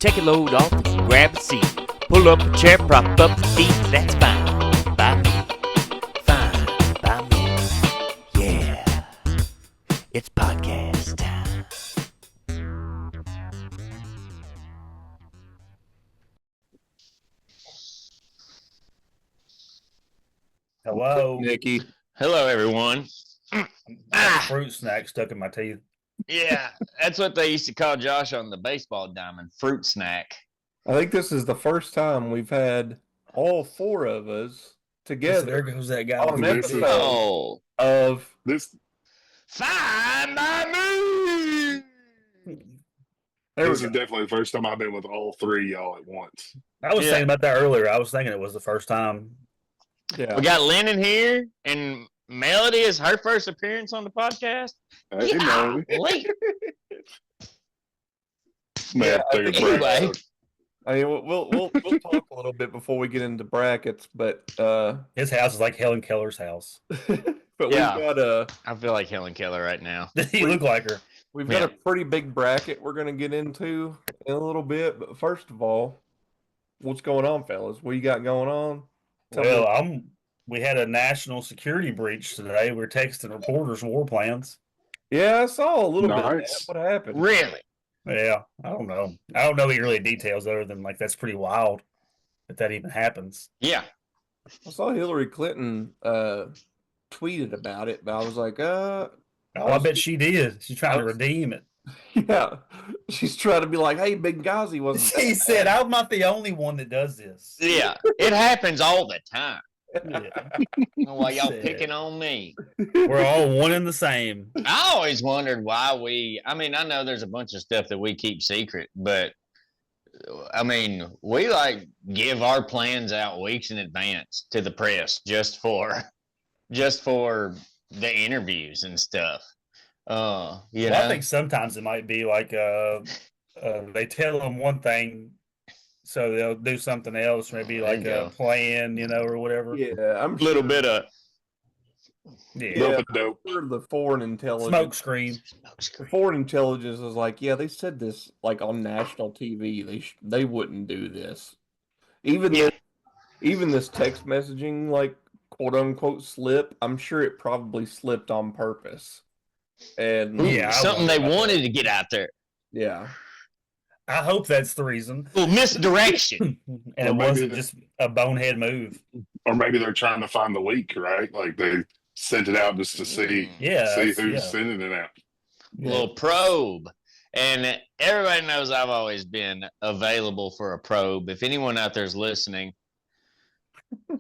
take a load off and grab a seat. Pull up a chair, prop up your feet, that's fine by me. Fine by me. Yeah, it's podcast time. Hello. Nikki. Hello, everyone. Fruit snack stuck in my teeth. Yeah, that's what they used to call Josh on the baseball diamond, fruit snack. I think this is the first time we've had all four of us together. There goes that guy. On an episode Oh, of This fine by me. is definitely the first time I've been with all three y'all at once. I was thinking about that earlier. I was thinking it was the first time. Yeah. We got Lennon here, and Melody is her first appearance on the podcast. Hey, Melody. Wait. Man, take a break. Anyway. I mean, we'll talk a little bit before we get into brackets, but His house is like Helen Keller's house. Yeah. we've got I feel like Helen Keller right now. He looked like her. we've got a pretty big bracket we're gonna get into in a little bit. But first of all, what's going on, fellas? What you got going on? Tell me. We had a national security breach today. We're texting reporters war plans. Yeah, I saw a little bit of that. Nice. What happened? Really? Yeah, I don't know. I don't know any really details other than like that's pretty wild that even happens. Yeah. I saw Hillary Clinton tweeted about it, but I was like, Oh, I bet she did. She's trying to redeem it. yeah. She's trying to be like, hey, Benghazi wasn't. She said, I'm not the only one that does this. Yeah. It happens all the time. Yeah. Why y'all Said. picking on me? We're all one and the same. I always wondered why I know there's a bunch of stuff that we keep secret, but I mean, we like give our plans out weeks in advance to the press just for the interviews and stuff. I think sometimes it might be like they tell them one thing, so they'll do something else, maybe like a plan, or whatever. Yeah, I'm a little bit of Dope. sure the foreign intelligence. Smoke screen. The foreign intelligence is like, yeah, they said this like on national TV. They wouldn't do this. Even this text messaging, like quote unquote slip. I'm sure it probably slipped on purpose. And something they wanted to get out there. Yeah. I hope that's the reason. Well, misdirection. And it wasn't just a bonehead move. Or maybe they're trying to find the leak, right? Like they sent it out just to see who's sending it out. A little probe. And everybody knows I've always been available for a probe. If anyone out there is listening.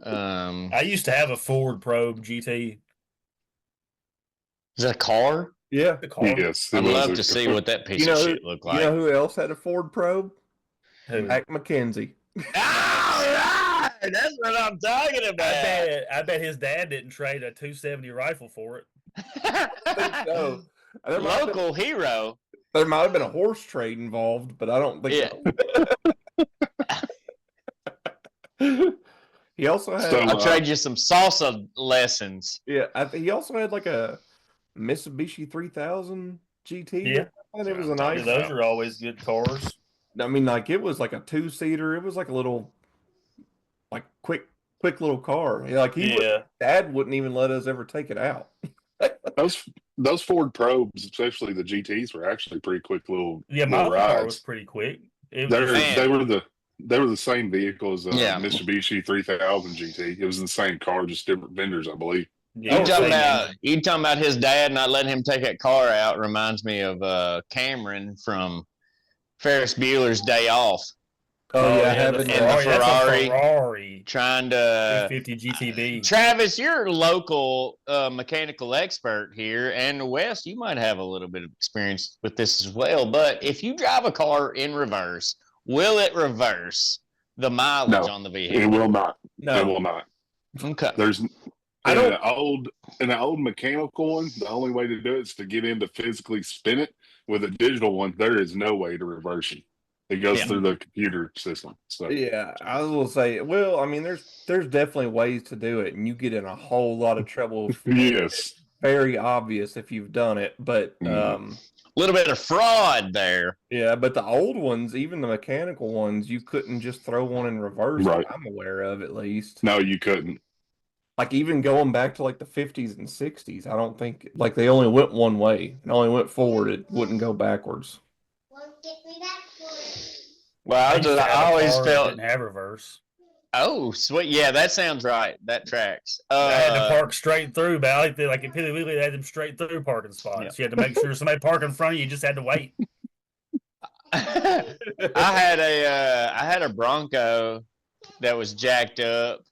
I used to have a Ford Probe GT. Is that a car? Yeah. The car. Yes. I'd love to see what that piece of shit looked like. You know who else had a Ford Probe? Who? Mac McKenzie. All right! That's what I'm talking about. I bet his dad didn't trade a 270 rifle for it. So, Local hero. there might have been a horse trade involved, but I don't think so. He also had. I'll trade you some salsa lessons. Yeah, he also had like a Mitsubishi 3000 GT. Yeah, and it was a nice. Those are always good cars. I mean, like it was like a 2-seater. It was like a little, like quick little car. Like Dad wouldn't even let us ever take it out. Those Ford Probes, especially the GTs, were actually pretty quick little. Yeah, my car was pretty quick. They were the same vehicle as Mitsubishi 3000 GT. It was the same car, just different vendors, I believe. Yeah, you talking about his dad not letting him take that car out reminds me of Cameron from Ferris Bueller's Day Off. Oh yeah, having the Ferrari trying to 250 GTB. Travis, you're a local mechanical expert here, and Wes, you might have a little bit of experience with this as well. But if you drive a car in reverse, will it reverse the mileage on the vehicle? It will not. No. It will not. Okay. There's in an old mechanical one, the only way to do it is to get in to physically spin it. With a digital one, there is no way to reverse it. It goes through the computer system. So yeah, I will say. Well, I mean, there's definitely ways to do it, and you get in a whole lot of trouble. Yes. very obvious if you've done it, but a little bit of fraud there. Yeah, but the old ones, even the mechanical ones, you couldn't just throw one in reverse. Right. I'm aware of, at least. No, you couldn't. Like even going back to like the 50s and 60s, I don't think like they only went one way. It only went forward. It wouldn't go backwards. Well, I always felt didn't have reverse. Oh, sweet. Yeah, that sounds right. That tracks. I had to park straight through, but I like in Piggly Wiggly, they had them straight through parking spots. Yeah. You had to make sure somebody parked in front of you. You just had to wait. I had a Bronco that was jacked up,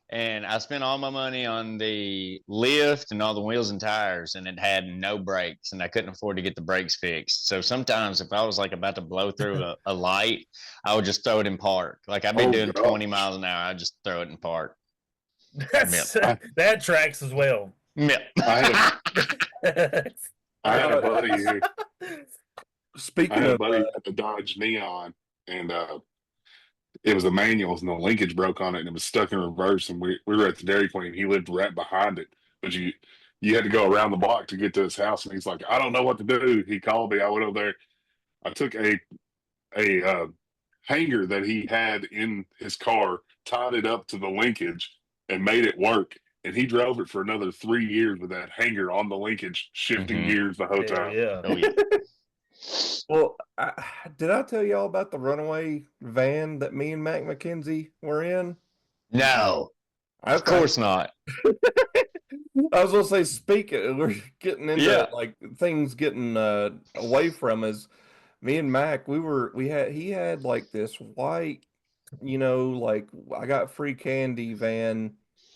and I spent all my money on the lift and all the wheels and tires, and it had no brakes, and I couldn't afford to get the brakes fixed. So sometimes if I was like about to blow through a light, I would just throw it in park. Like I'd be doing 20 miles an hour, I'd just throw it in park. That tracks as well. Yeah. I had a buddy who Speaking of a Dodge Neon, and it was a manual, and the linkage broke on it, and it was stuck in reverse. And we were at the Dairy Queen. He lived right behind it, but you had to go around the block to get to his house. And he's like, I don't know what to do. He called me. I went over there. I took a hanger that he had in his car, tied it up to the linkage, and made it work. And he drove it for another 3 years with that hanger on the linkage, shifting gears the whole time. Yeah. Oh, yeah. Well, did I tell y'all about the runaway van that me and Mac McKenzie were in? No, of course not. I was gonna say, we're getting into like things getting away from us. Me and Mac, he had like this white, like I got free candy van.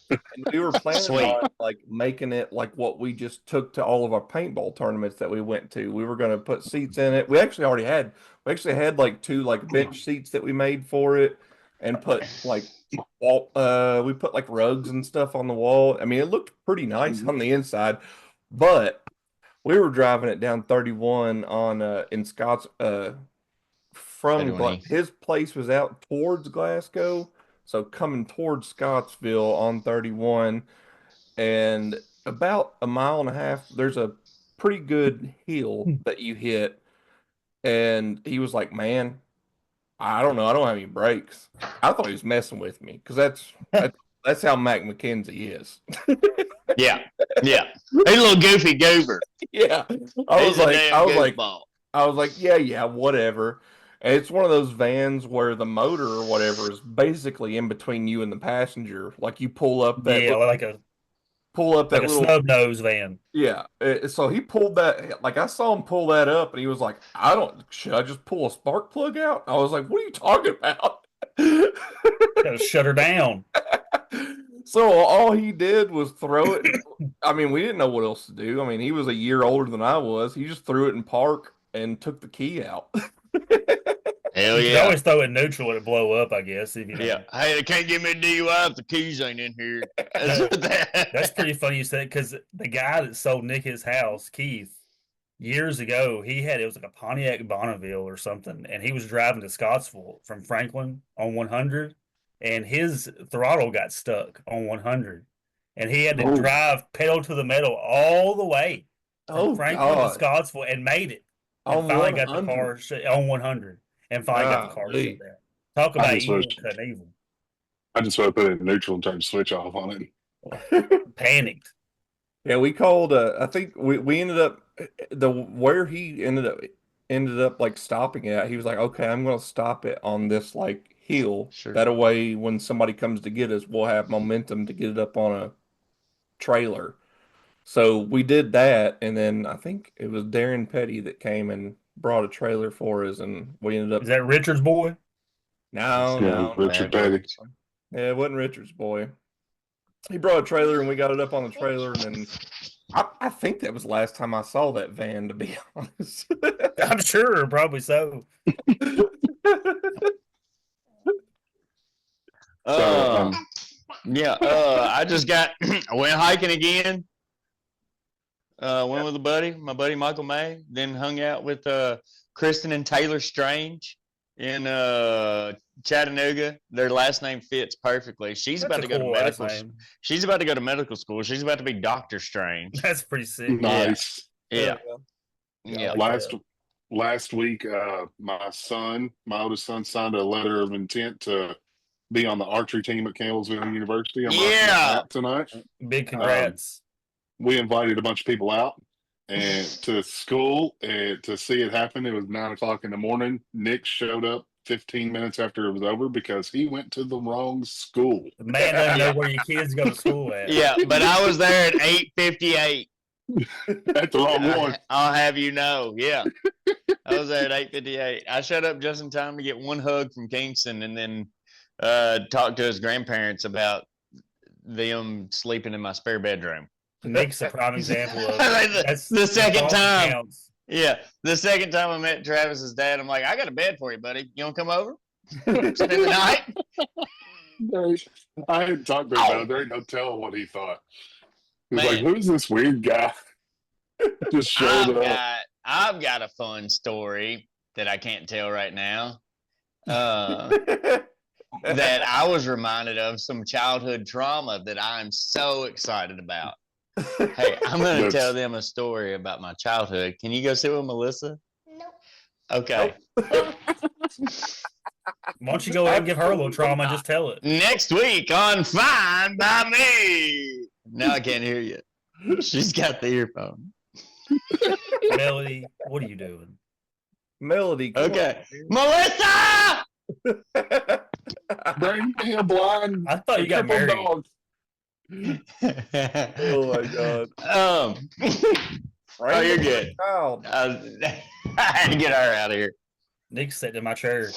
And we were planning on like making it like what we just took to all of our paintball tournaments that we went to. We were going to put seats in it. We actually had like 2 like bench seats that we made for it, and put like we put like rugs and stuff on the wall. I mean, it looked pretty nice on the inside, but we were driving it down 31 on in Scotts from his place was out towards Glasgow. So coming towards Scottsville on 31, and about a mile and a half, there's a pretty good hill that you hit. And he was like, man, I don't know. I don't have any brakes. I thought he was messing with me because that's how Mac McKenzie is. Yeah. He's a little goofy goober. Yeah. I was like, yeah, whatever. And it's one of those vans where the motor or whatever is basically in between you and the passenger. Like you pull up that, like a little snub nose van. Yeah. So he pulled that. Like I saw him pull that up, and he was like, should I just pull a spark plug out?" I was like, "What are you talking about?" Gotta shut her down. So all he did was throw it. I mean, we didn't know what else to do. I mean, he was a year older than I was. He just threw it in park and took the key out. Hell you can always throw it in neutral and it blow up, I guess. If you know. Yeah. Hey, they can't give me a DUI if the keys ain't in here. That's pretty funny you said, because the guy that sold Nick his house, Keith, years ago, it was like a Pontiac Bonneville or something, and he was driving to Scottsville from Franklin on 100, and his throttle got stuck on 100, and he had to drive pedal to the metal all the way from Franklin to Scottsville and made it. And finally got the car on 100. And finally got the car shut down. Talk about evil cutting evil. I just want to put it in neutral and turn the switch off on it. Panicked. Yeah, we called. I think we ended up where he ended up like stopping at. He was like, "Okay, I'm going to stop it on this like hill. Sure. That way, when somebody comes to get us, we'll have momentum to get it up on a trailer." So we did that, and then I think it was Darren Petty that came and brought a trailer for us, and we ended up. Is that Richard's boy? No, Richard Petty. Yeah, it wasn't Richard's boy. He brought a trailer, and we got it up on the trailer, and then I think that was the last time I saw that van, to be honest. I'm sure, probably so. I just I went hiking again. Went with my buddy Michael May, then hung out with Kristen and Taylor Strange in Chattanooga. Their last name fits perfectly. She's That's about a to go to cool last medical. name. She's about to go to medical school. She's about to be Doctor Strange. That's pretty sick. Nice. Yeah. Yeah, I Yeah. like Last week, my oldest son, signed a letter of intent to be on the archery team at Campbellsville University. I'm out tonight. Big congrats. We invited a bunch of people out and to school and to see it happen. It was 9:00 in the morning. Nick showed up 15 minutes after it was over because he went to the wrong school. The man doesn't know where your kids go to school at. Yeah, but I was there at 8:58. At the wrong one. I'll have you know. Yeah. I was there at 8:58. I showed up just in time to get one hug from Kingston and then talk to his grandparents about them sleeping in my spare bedroom. Nick's a prime example of that's the second that's all that time. counts. Yeah, the second time I met Travis's dad, I'm like, I got a bed for you, buddy. You want to come over? Spend the night? I hadn't talked to him about it. There ain't no telling what he thought. He was like, who's this weird guy? Just showed up. I've got a fun story that I can't tell right now. That I was reminded of some childhood trauma that I'm so excited about. Hey, I'm going to tell them a story about my childhood. Can you go sit with Melissa? Nope. Okay. Why don't you go ahead and give her a little trauma and just tell it? Next week on Fine by Me. Now I can't hear you. She's got the earphone. Melody, what are you doing? Melody. Okay. Melissa! Bring me a blind. I thought you got crippled married. dog. Oh my god. Oh, you're good. Child. I had to get her out of here. Nick's sitting in my chair.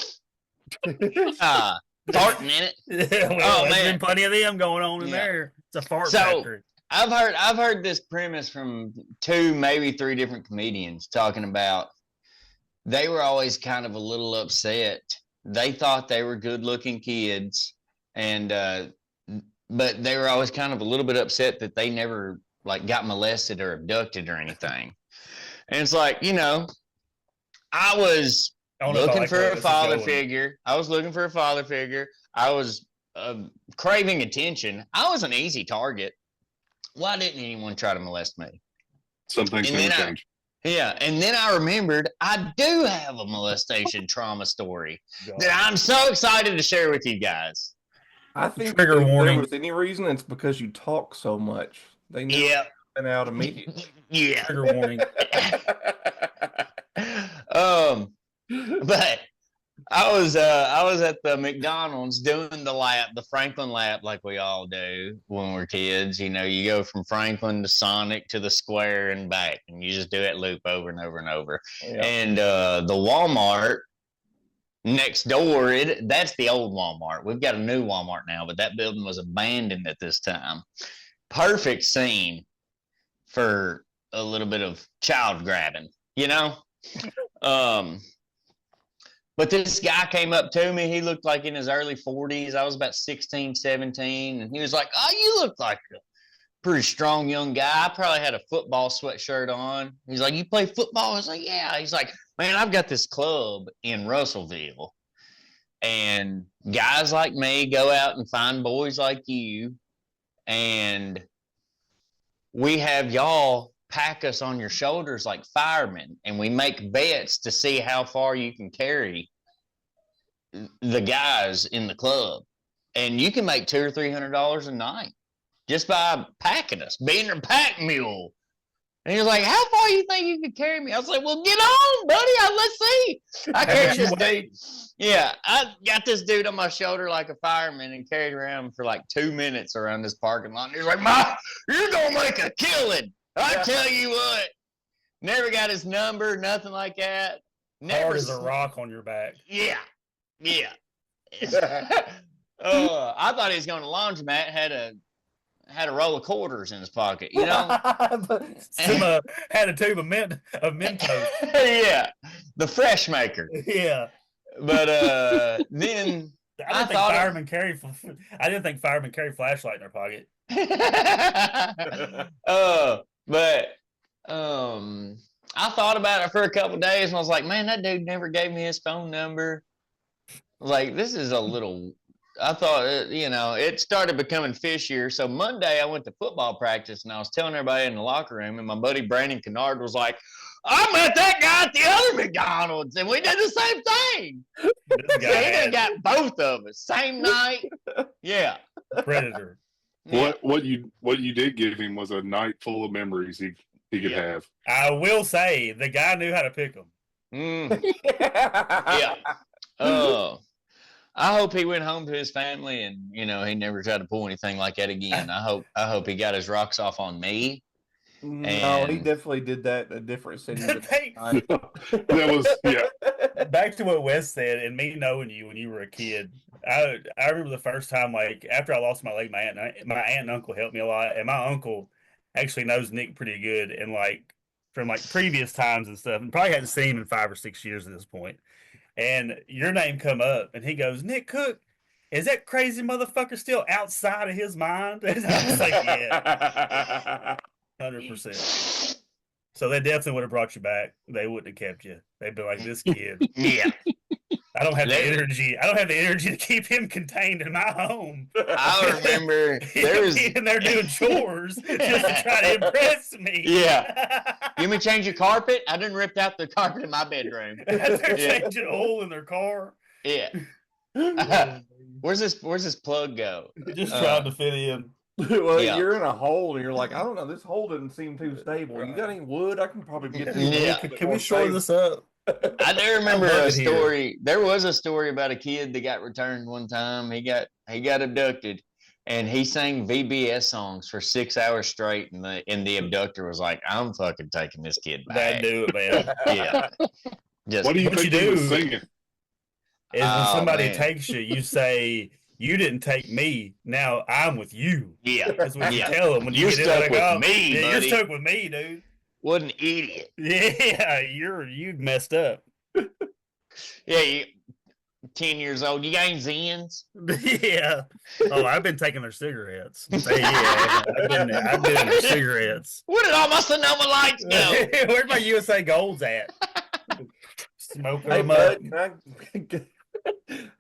Farting in it. Well, there's man. been plenty of them going on in there. It's a fart So- factory. I've heard this premise from 2, maybe 3 different comedians talking about they were always kind of a little upset. They thought they were good-looking kids, and but they were always kind of a little bit upset that they never like got molested or abducted or anything. And it's like, I was I don't know if I looking like for where a this is father going. figure. I was looking for a father figure. I was craving attention. I was an easy target. Why didn't anyone try to molest me? Some things And never then change. Yeah, and then I remembered I do have a molestation trauma story God. that I'm so excited to share with you guys. I think Trigger if warning. there was any reason, it's because you talk so much. They knew Yeah, it out immediately. yeah. Trigger warning. But I was at the McDonald's doing the Franklin lap like we all do when we're kids. You go from Franklin to Sonic to the Square and back, and you just do that loop over and over and over. Yeah. And the Walmart next door, that's the old Walmart. We've got a new Walmart now, but that building was abandoned at this time. Perfect scene for a little bit of child grabbing, But this guy came up to me. He looked like in his early 40s. I was about 16, 17. And he was like, oh, you look like a pretty strong young guy. I probably had a football sweatshirt on. He's like, you play football? I was like, yeah. He's like, man, I've got this club in Russellville. And guys like me go out and find boys like you. And we have y'all pack us on your shoulders like firemen, and we make bets to see how far you can carry the guys in the club, and you can make $200 or $300 a night just by packing us, being your pack mule. And he was like, how far you think you could carry me? I was like, well, get on, buddy. Let's see. I carried this dude. Yeah, I got this dude on my shoulder like a fireman and carried around for like 2 minutes around this parking lot. And he was like, Ma, you're going to make a killing. I tell you what, never got his number, nothing like that. Never. Hard as a rock on your back. Yeah. I thought he was going to laundromat, had a roll of quarters in his pocket, Some, had a tube of Mentos. Yeah, the fresh maker. Yeah. But then I didn't think firemen carry flashlight in their pocket. But I thought about it for a couple of days and I was like, man, that dude never gave me his phone number. Like, this is a little. I thought, it started becoming fishier. So Monday, I went to football practice and I was telling everybody in the locker room, and my buddy Brandon Kennard was like, I met that guy at the other McDonald's, and we did the same thing. This So guy he done had got both of us same night. Yeah. Predator. Yeah. What you did give him was a night full of memories he could Yeah. have. I will say the guy knew how to pick them. Mm, yeah. Oh. I hope he went home to his family and he never tried to pull anything like that again. I hope he got his rocks off on me. No, he And- definitely did that in a different city. That was Back to what Wes said, and me knowing you when you were a kid, I remember the first time, like after I lost my leg, my aunt and uncle helped me a lot, and my uncle actually knows Nick pretty good, and like from like previous times and stuff, and probably hadn't seen him in 5 or 6 years at this point. And your name come up, and he goes, Nick Cook. Is that crazy motherfucker still outside of his mind? And I was like, yeah, 100%. So they definitely would have brought you back. They wouldn't have kept you. They'd be like, this kid. Yeah. I don't have the They- energy. I don't have the energy to keep him contained in my home. I remember there was. He'll be in there doing chores just to try to impress me. Yeah. You mean change your carpet? I didn't rip out the carpet in my bedroom. They're Yeah. changing oil in their car. Yeah. Where's this plug go? Just trying to fit in. Well, Yeah. you're in a hole, and you're like, I don't know, this hole doesn't seem too stable. You got any wood? I can probably get this. Yeah. Can we shore this up? I do remember love a it here. story. There was a story about a kid that got returned one time. He got abducted, and he sang VBS songs for 6 hours straight. And the abductor was like, "I'm fucking taking this kid That back." do it, man. Yeah. Just what do you What think you he was do? singing? Is when Oh, somebody man. takes you, you say, "You didn't take me. Now I'm with you." yeah. That's what Yeah. you tell them when You're you get stuck in, with like, me, Yeah, buddy." you're stuck with me, dude. What an idiot. Yeah, you messed up. Yeah. 10 years old. You got any Zens? Yeah. Oh, I've been taking their cigarettes. Say, yeah, I've been in their cigarettes. Where did all my Sonoma lights go? Where's my USA Golds at? Smoking Hey, them bud, up.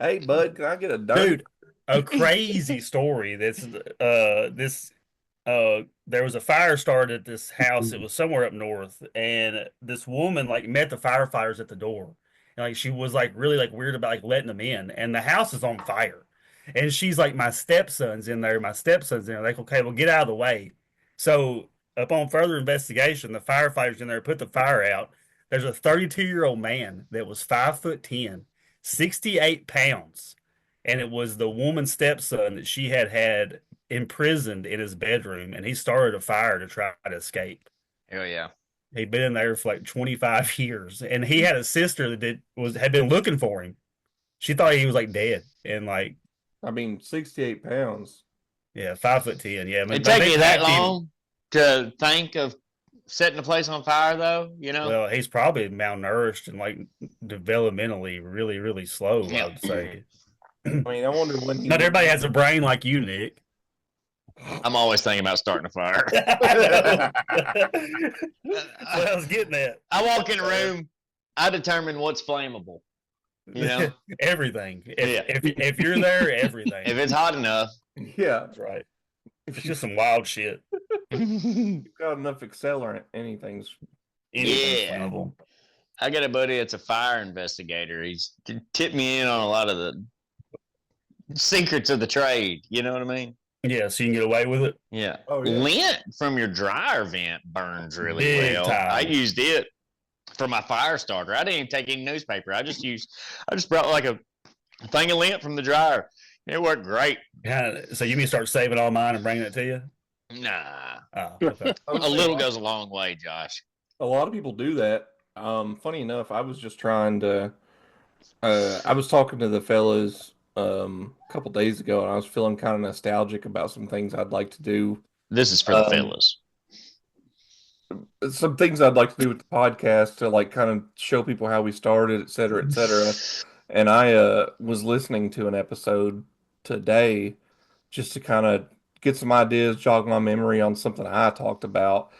hey, bud, can I get a dirty? Dude, a crazy story. There was a fire started at this house. It was somewhere up north, and this woman like met the firefighters at the door, and like she was like really like weird about like letting them in, and the house is on fire, and she's like, my stepson's in there. My stepson's in there. Like, okay, well, get out of the way. So upon further investigation, the firefighters in there put the fire out. There's a 32-year-old man that was 5'10", 68 pounds. And it was the woman's stepson that she had imprisoned in his bedroom, and he started a fire to try to escape. Hell yeah. He'd been in there for like 25 years, and he had a sister that had been looking for him. She thought he was like dead, and like, I mean, 68 pounds. yeah, 5'10". Yeah, It take you that long to think of setting the place on fire, though? Well, he's probably malnourished and like developmentally really, really slow. Yeah. I would say. I mean, I wonder when he. Not everybody has a brain like you, Nick. I'm always thinking about starting a fire. I know. That's what I was getting at. I walk in a room, I determine what's flammable. Everything. Yeah. If you're there, everything. If it's hot enough. Yeah, That's right. It's if just some wild shit. you've got enough accelerant, anything's. Anything's Yeah. flammable. I got a buddy that's a fire investigator. He's tipped me in on a lot of the secrets of the trade. You know what I mean? Yeah, so you can get away with it. Yeah. Oh, yeah. Lint from your dryer vent burns really Big well. time. I used it for my fire starter. I didn't even take any newspaper. I just brought like a thing of lint from the dryer. It worked great. So you mean start saving all mine and bringing it to you? Nah. Oh, okay. A little goes a long way, Josh. A lot of people do that. Funny enough, I was just trying to. I was talking to the fellas a couple days ago, and I was feeling kind of nostalgic about some things I'd like to do. This is for the fellas. Some things I'd like to do with the podcast to like kind of show people how we started, et cetera, et cetera. And I was listening to an episode today just to kind of get some ideas, jog my memory on something I talked about.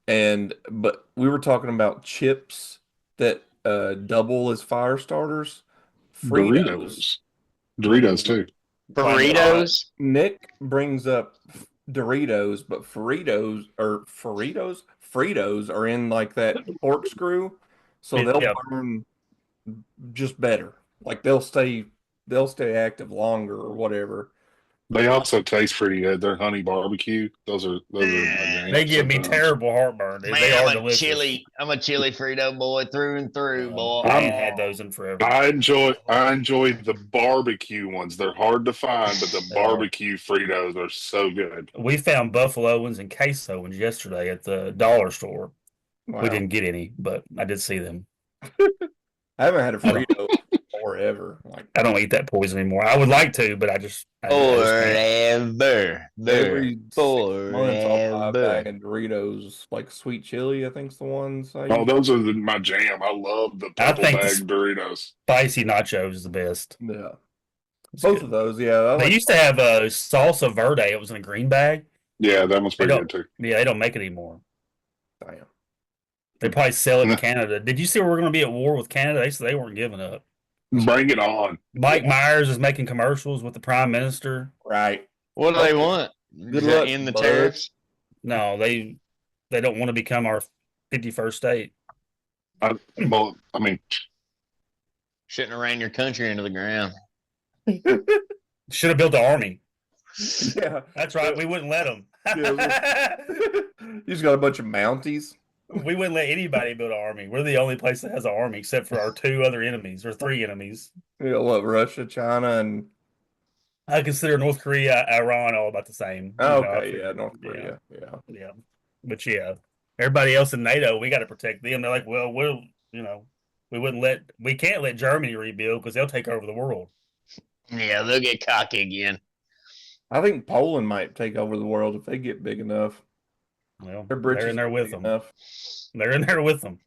But we were talking about chips that double as fire starters. Fritos. Doritos too. Burritos. Nick brings up Doritos, but Fritos are in like that corkscrew, so they'll Yeah. burn just better. Like they'll stay active longer or whatever. They also taste pretty good. They're honey barbecue. Those are my jam. They give me sometimes. terrible heartburn. Dude. Man, They are I'm a delicious. chili. I'm a chili Frito boy through and through, boy. I ain't had those in forever. I enjoy the barbecue ones. They're hard to find, but the They are. barbecue Fritos are so good. We found buffalo ones and queso ones yesterday at the dollar store. Wow. We didn't get any, but I did see them. I haven't had a Frito forever. Like I don't eat that poison anymore. I would like to, but I just can't. Forever. every 6 months I'll buy a bag Forever. of Doritos, like sweet chili, I think's the ones I Oh, use. those are my jam. I love the I purple think bag Doritos. Spicy nachos is the best. Yeah. It's Both good. of those, yeah. I They like used to have a salsa verde. It was in a green bag. Yeah, that one's pretty They good too. Yeah, they don't make it anymore. damn. They probably sell it in Canada. Did you see we're going to be at war with Canada? They said they weren't giving up. Bring it on. Mike Myers is making commercials with the prime minister. Right. What do they want? Good Is that luck, in the bud. tariffs? No, they don't want to become our 51st state. Well, I mean, Shouldn't have ran your country into the ground. Should have built an army. Yeah. That's right. We wouldn't let them. You just got a bunch of Mounties. We wouldn't let anybody build an army. We're the only place that has an army except for our two other enemies or three enemies. You know what, Russia, China, and I consider North Korea, Iran all about the same. oh, You know, okay, yeah, North Korea. Yeah. Yeah. But yeah, everybody else in NATO, we got to protect them. They're like, well, we can't let Germany rebuild because they'll take over the world. Yeah, they'll get cocky again. I think Poland might take over the world if they get big enough. Well, Their they're britches in there are with big them. enough. They're in there with them.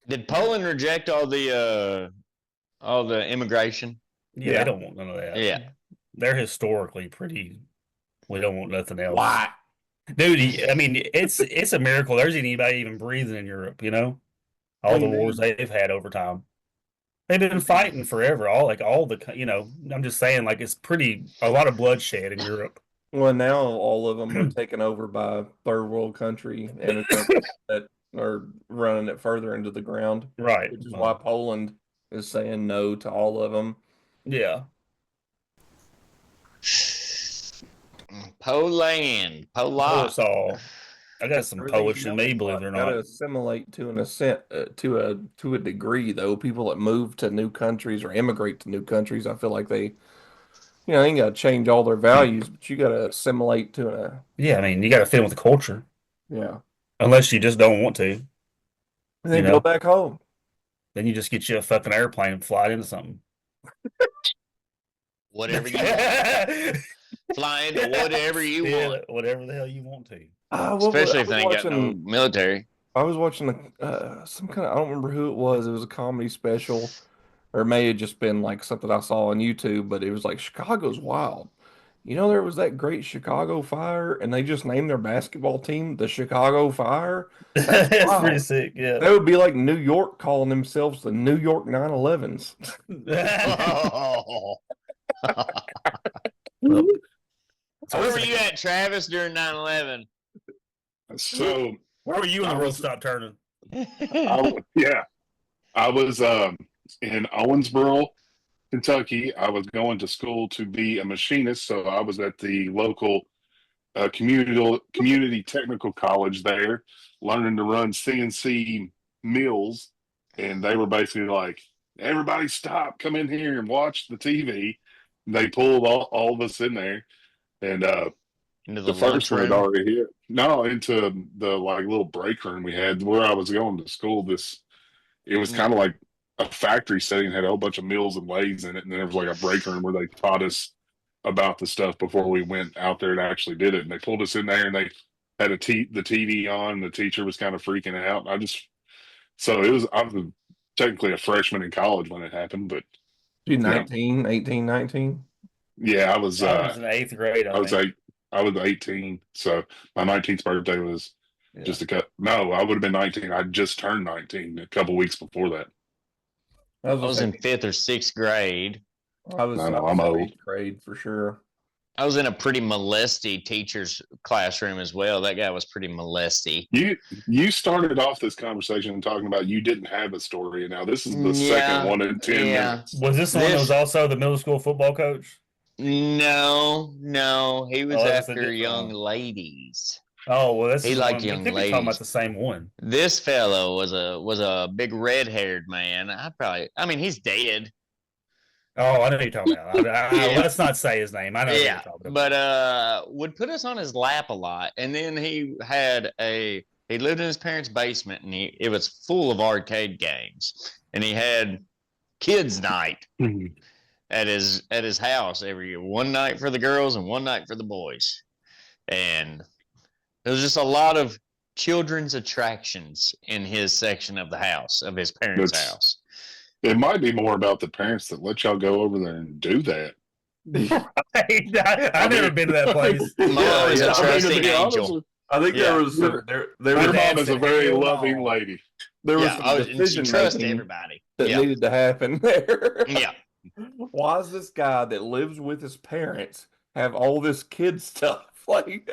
Did Poland reject all the immigration? Yeah, Yeah. they don't want none of that. Yeah. They're historically pretty. We don't want nothing else. Why? Dude, I mean, it's a miracle. There's anybody even breathing in Europe, you know? All the wars they've had over time. They've been fighting forever. I'm just saying, like, it's a lot of bloodshed in Europe. Well, now all of them are taken over by third world country immigrants that are running it further into the ground, Right. which is why Poland is saying no to all of them. Yeah. Poland. Polish all. I got some Polish in me, believe it or Gotta not. assimilate to an ascent to a degree, though. People that move to new countries or immigrate to new countries, I feel like they ain't got to change all their values, but you got to assimilate to a Yeah, I mean, you got to fit in with the culture, yeah, unless you just don't want to. and then You know. go back home. Then you just get you a fucking airplane and fly into something. Whatever you want. Fly into whatever you want. Whatever the hell you want to. Especially if they ain't got no military. I was watching some kind of, I don't remember who it was. It was a comedy special, or it may have just been like something I saw on YouTube, but it was like Chicago's wild. You know, there was that great Chicago Fire, and they just named their basketball team the Chicago Fire. That's wild. pretty sick, yeah. That would be like New York calling themselves the New York 911s. Where were you at, Travis, during 9/11? So Where were you when the world stopped turning? I was in Owensboro, Kentucky. I was going to school to be a machinist, so I was at the local community technical college there, learning to run CNC mills, and they were basically like, "Everybody, stop! Come in here and watch the TV." They pulled all of us in there, and Into the first one had lunchroom? already hit. No, into the like little break room we had where I was going to school. It was kind of like a factory setting, had a whole bunch of mills and lathes in it, and then there was like a break room where they taught us about the stuff before we went out there and actually did it. And they pulled us in there, and they had the TV on. And the teacher was kind of freaking out. I was technically a freshman in college when it happened, but You 19, 18, 19? yeah, I was in eighth grade. I was 18, so my 19th birthday was just no, I would have been 19. I just turned 19 a couple weeks before that. I was in 5th or 6th grade. I was I know, I'm old. 8th grade for sure. I was in a pretty molesty teacher's classroom as well. That guy was pretty molesty. You started off this conversation talking about you didn't have a story, and now this is the Yeah, second one in 10 yeah. minutes. Was this the one that was also the middle school football coach? No, he was Oh, that was a after different young one. ladies. Oh, well, that's He the liked one. young We could be talking about ladies. the same one. This fellow was a big red-haired man. He's dead. Oh, I know who you're talking about. Yeah. Let's not say his name. I know who you're Yeah, talking but about. would put us on his lap a lot, and then he lived in his parents' basement, and it was full of arcade games, and he had kids' night at his house every year, one night for the girls and one night for the boys, and there was just a lot of children's attractions in his section of the house of his parents' house. It might be more about the parents that let y'all go over there and do that. I've never been to that place. Mom is a trusting angel. I think there was Your was mom is a very hell loving no. lady. there was Yeah, some and she decision trusts making everybody. that Yeah, needed to happen there. yeah. Why does this guy that lives with his parents have all this kid stuff? Like,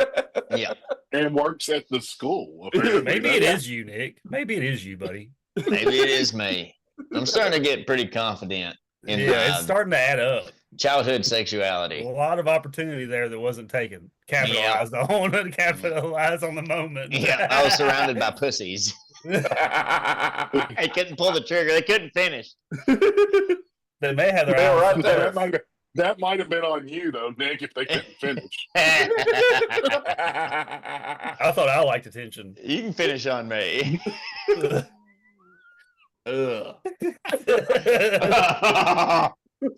Yeah. And works at the school. Apparently. Maybe it is you, Nick. Maybe it is you, buddy. Maybe it is me. I'm starting to get pretty confident in Yeah, it's my starting to add up. childhood A sexuality. lot of opportunity there that wasn't taken. Capitalized on the moment. Yeah, I was surrounded by pussies. I couldn't pull the trigger. They couldn't finish. They may have their Yeah, eyes right closed. there. That might have been on you though, Nick, if they couldn't finish. I thought I liked attention. You can finish on me. Ugh.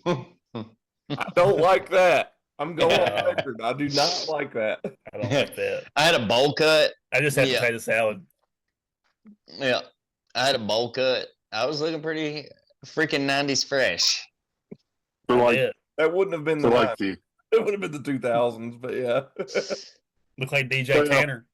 I don't like that. I'm going on No. record. I do not like that. I don't like that. I had a bowl cut. I just had Yeah. potato salad. Yeah, I had a bowl cut. I was looking pretty freaking 90s fresh. For like, Yeah. That wouldn't have been the for like 90s. the It would have been the 2000s, but yeah. Look like DJ Well, Tanner.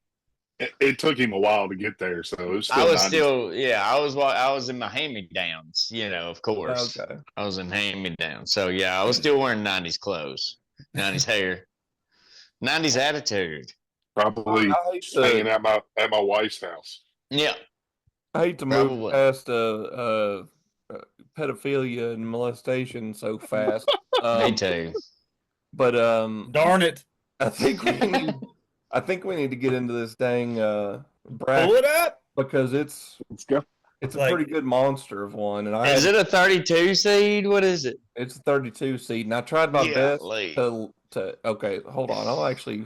it took him a while to get there, so it was still I was 90s. still, yeah, I was in my hand-me-downs, of course. Okay. I was in hand-me-downs. So, yeah, I was still wearing 90s clothes, 90s hair, 90s attitude. Probably I hate to- hanging at my wife's house. Yeah. I hate to move Probably. past pedophilia and molestation so fast. Me too. But Darn it. I think we need to get into this dang Pull bracket it up. because it's Let's go. a Like- pretty good monster of one, and Is it a 32 seed? What is it? it's a 32 seed, and I tried my best Golly. to. Okay, hold on. I'll actually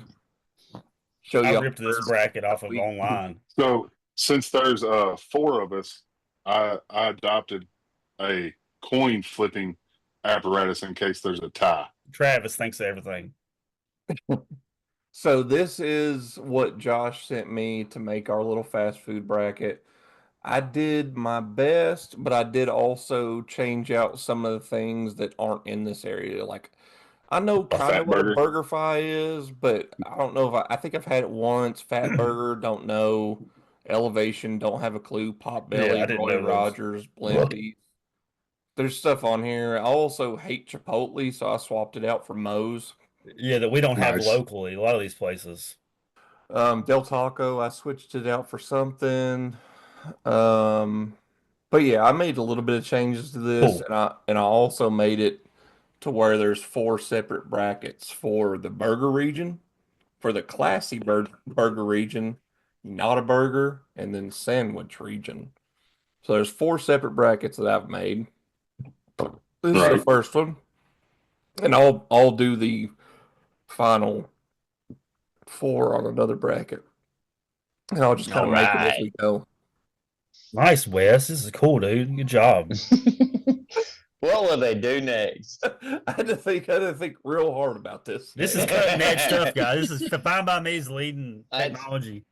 show you. I ripped this bracket off of online. So since there's 4 of us, I adopted a coin flipping apparatus in case there's a tie. Travis thinks of everything. So this is what Josh sent me to make our little fast food bracket. I did my best, but I did also change out some of the things that aren't in this area. Like, I know A kind fat of what burger. a burger fry is, but I don't know if I think I've had it once. Fat burger, don't know. Elevation, don't have a clue. Pop Yeah, belly, I didn't Roy know those. Rogers, blend beef. There's stuff on here. I also hate Chipotle, so I swapped it out for Moe's. Yeah, that we don't have Nice. locally. A lot of these places. Del Taco, I switched it out for something. But yeah, I made a little bit of changes to this, Cool. and I also made it to where there's 4 separate brackets for the burger region, for the classy burger region, not a burger, and then sandwich region. So there's 4 separate brackets that I've made. This is the Right. first one, and I'll do the final 4 on another bracket, and I'll just kind of make it as we go. Nice, Wes. This is cool, dude. Good job. What will they do next? I had to think real hard about this. This is cutting edge stuff, guys. This is Fine by Me's leading I- technology.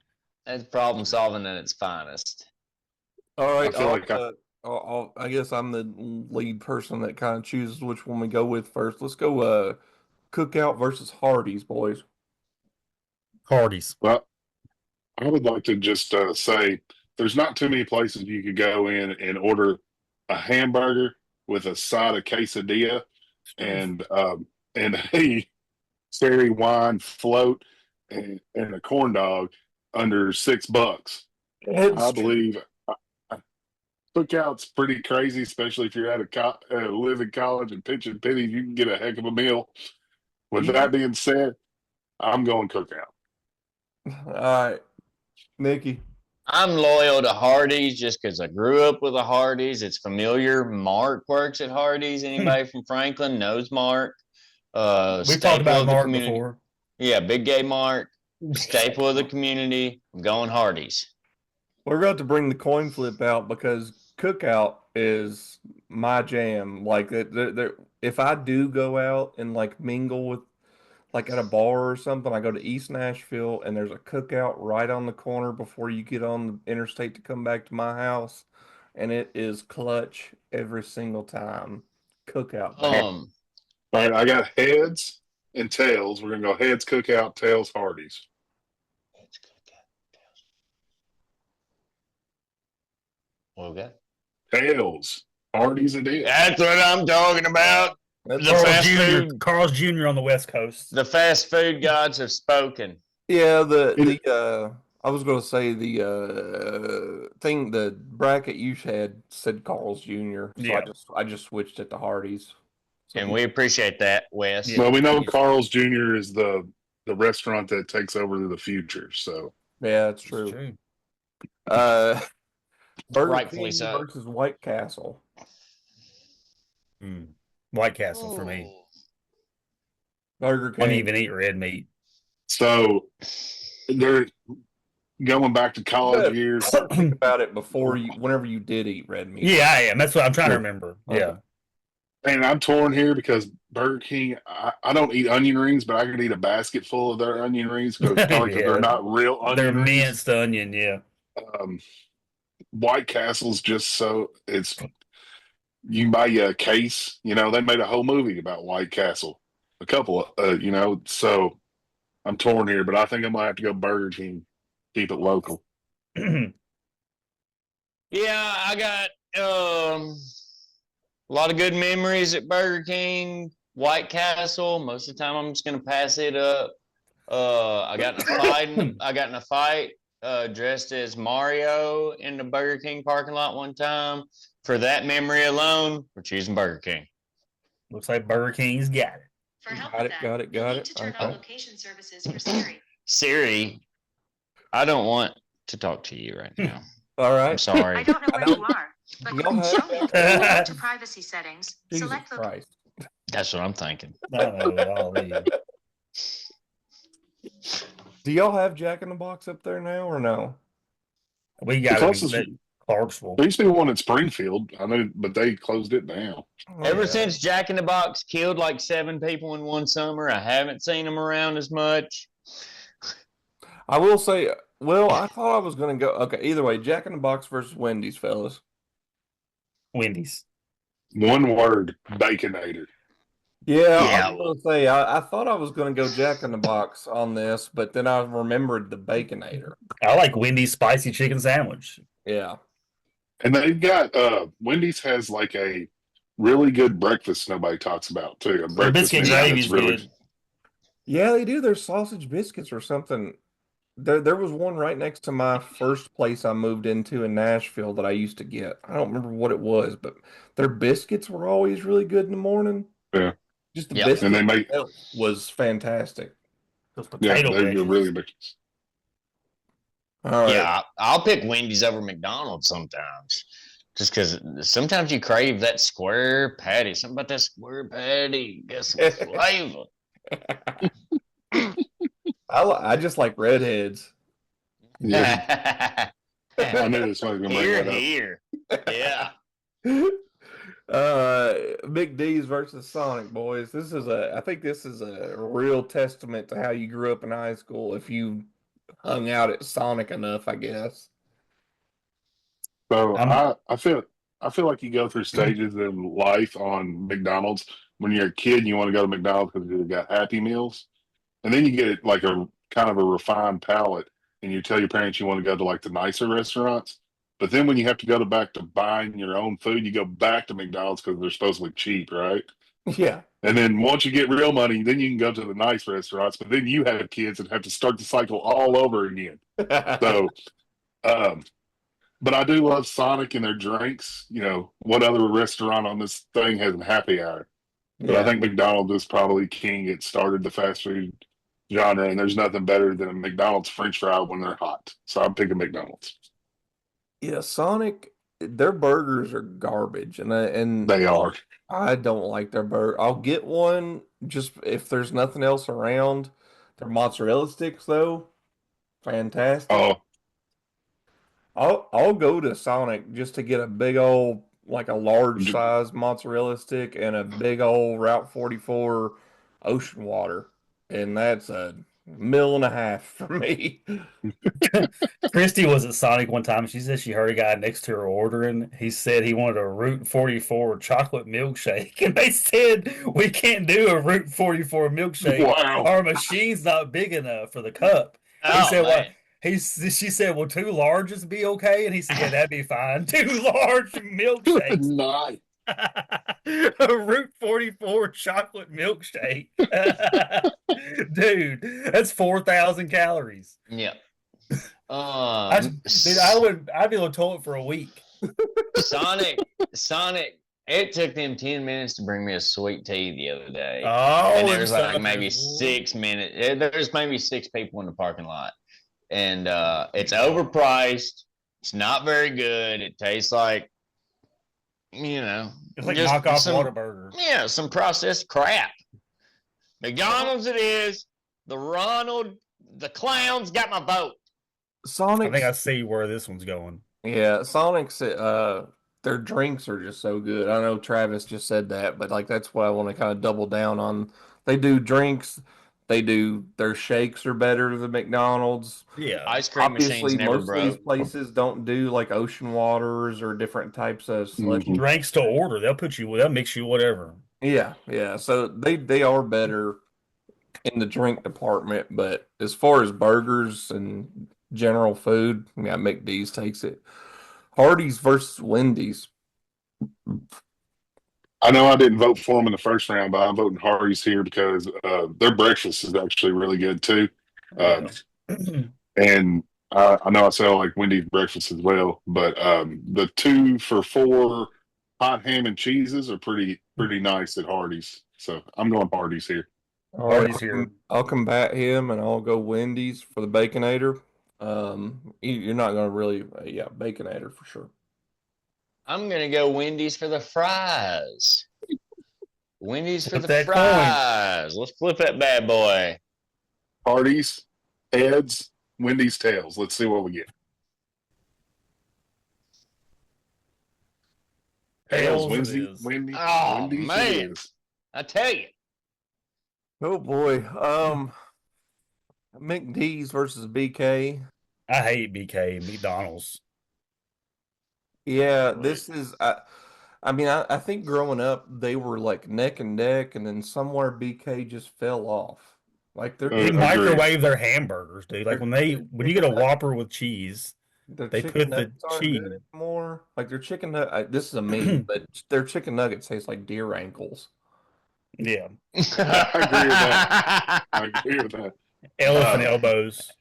That's problem solving at its finest. All right. I feel like I guess I'm the lead person that kind of chooses which one we go with first. Let's go Cookout versus Hardee's, boys. Hardee's. Well, I would like to just say there's not too many places you could go in and order a hamburger with a side of quesadilla and a cherry wine float and a corn dog under $6. I believe cookout's pretty crazy, especially if you're at live in college and pinching pennies. You can get a heck of a meal. With that being said, I'm going cookout. All right, Nikki. I'm loyal to Hardee's just because I grew up with a Hardee's. It's familiar. Mark works at Hardee's. Anybody from Franklin knows Mark. We've talked about Mark before. Yeah, big gay Mark, staple of the community. I'm going Hardee's. We're going to bring the coin flip out because cookout is my jam. Like, if I do go out and like mingle with, like at a bar or something, I go to East Nashville and there's a cookout right on the corner before you get on the interstate to come back to my house, and it is clutch every single time. Cookout. All right, I got heads and tails. We're gonna go heads cookout, tails Hardee's. What we got? Tails Hardee's it is. That's what I'm talking about. That's Carl's Jr. on the West Coast. The fast food gods have spoken. Yeah, I was going to say the bracket you had said Carl's Jr. So Yeah. I just switched it to Hardee's. So And we appreciate that, Wes. Well, we know Carl's Jr. is the restaurant that takes over to the future. So yeah, that's true. Burger Rightfully King so. versus White Castle. White Castle for me. Burger I don't King. even eat red meat. So they're going back to college years. Think about it whenever you did eat red meat. Yeah, I am. That's what I'm trying to remember. Okay. Yeah. And I'm torn here because Burger King, I don't eat onion rings, but I could eat a basket full of their onion rings because Yeah. they're not real onion They're rings. minced onion, yeah. White Castle's just so you can buy you a case. You know, they made a whole movie about White Castle. A couple, so I'm torn here, but I think I'm gonna have to go Burger King. Keep it local. Yeah, I got a lot of good memories at Burger King, White Castle. Most of the time, I'm just gonna pass it up. I got in a fight. Dressed as Mario in the Burger King parking lot one time. For that memory alone, we're choosing Burger King. Looks like Burger King's got it. For help Got with it, that, got it, you'll got need it. to turn Okay. on location services for Siri. Siri, I don't want to talk to you right now. All right. I'm sorry. I don't know where you are, but Y'all have- show me. Go to privacy settings. Jesus Select Christ. That's what I'm thinking. I don't know all these. Do y'all have Jack in the Box up there now or no? We got closest- it. Clarksville. There used to be one in Springfield. I know, but they closed it down. Ever Yeah. since Jack in the Box killed like 7 people in one summer, I haven't seen them around as much. I will say, well, I thought I was going to go. Okay, either way, Jack in the Box versus Wendy's, fellas. Wendy's. One word, Baconator. Yeah, Yeah. I was going to say, I thought I was going to go Jack in the Box on this, but then I remembered the Baconator. I like Wendy's spicy chicken sandwich. Yeah. And they've got Wendy's has like a really good breakfast nobody talks about too. A Their breakfast biscuit menu gravy's that's really good. Yeah, they do. Their sausage biscuits or something. There was one right next to my first place I moved into in Nashville that I used to get. I don't remember what it was, but their biscuits were always really good in the morning. Yeah. Just the Yep. biscuit And they make was fantastic. Those yeah, potato they're wedges. really big. All right. Yeah, I'll pick Wendy's over McDonald's sometimes. Just because sometimes you crave that square patty. Something about that square patty. Get some flavor. I just like redheads. Yeah. I knew this was going to bring Here, that up. here. Yeah. Big D's versus Sonic, boys. I think this is a real testament to how you grew up in high school if you hung out at Sonic enough, I guess. So I'm- I feel like you go through stages in life on McDonald's. When you're a kid, you want to go to McDonald's because they've got Happy Meals, and then you get like a kind of a refined palate, and you tell your parents you want to go to like the nicer restaurants. But then when you have to back to buying your own food, you go back to McDonald's because they're supposedly cheap, right? Yeah. And then once you get real money, then you can go to the nice restaurants. But then you have kids and have to start the cycle all over again. So, but I do love Sonic and their drinks. You know, what other restaurant on this thing has a happy hour? But I think McDonald's is probably king. It started the fast food genre, and there's nothing better than a McDonald's French fry when they're hot. So I'm picking McDonald's. Yeah, Sonic, their burgers are garbage, and They are. I don't like their burger. I'll get one just if there's nothing else around. Their mozzarella sticks, though, fantastic. Oh, I'll go to Sonic just to get a big old, like a large size mozzarella stick and a big old Route 44 ocean water, and that's a meal and a half for me. Christy was at Sonic one time. She said she heard a guy next to her ordering. He said he wanted a Route 44 chocolate milkshake. And they said, we can't do a Route 44 milkshake. Wow. Our machine's not big enough for the cup. Oh, said, well, man. she said, will 2 larges be okay? And he said, yeah, that'd be fine. 2 large milkshakes. nice. A Route 44 chocolate milkshake. Dude, that's 4,000 calories. Yeah. I'd be on the toilet for a week. Sonic. It took them 10 minutes to bring me a sweet tea the other day. Oh, and there was like maybe 6 minutes. There's maybe 6 people in the parking lot. And it's overpriced. It's not very good. It tastes like, it's like just knockoff some, Whataburger. Yeah, some processed crap. McDonald's it is. The clowns got my vote. Sonic. I think I see where this one's going. Yeah, Sonic's their drinks are just so good. I know Travis just said that, but like that's what I want to kind of double down on. They do drinks, their shakes are better than McDonald's. Yeah. Ice cream machines never most of these broke. places don't do like ocean waters or different types of slushy. Mhm. Drinks to order. They'll mix you whatever. Yeah. So they are better in the drink department, but as far as burgers and general food, yeah, McD's takes it. Hardee's versus Wendy's. I know I didn't vote for them in the first round, but I'm voting Hardee's here because their breakfast is actually really good too. And I know I sell like Wendy's breakfast as well, but the 2 for $4 hot ham and cheeses are pretty nice at Hardee's. So I'm going Hardee's here. All right, Hardee's here. I'll combat him and I'll go Wendy's for the Baconator. You're not gonna really, Baconator for sure. I'm gonna go Wendy's for the fries. Wendy's for Flip the that coin. fries. Let's flip that bad boy. Hardee's heads, Wendy's tails. Let's see what we get. Tails it Wendy's. is. Wendy's. Oh, Wendy's man. it is. I tell you. Oh boy. McD's versus BK. I hate BK, McDonald's. Yeah, this is I think growing up they were like neck and neck, and then somewhere BK just fell off. Like They Agreed. microwave their hamburgers, dude. Like when you get a Whopper with cheese, their they chicken put the nuggets aren't cheese. good anymore. Like their chicken nugget. This is a meme, but their chicken nuggets taste like deer ankles. Yeah, I agree with that. elephant elbows.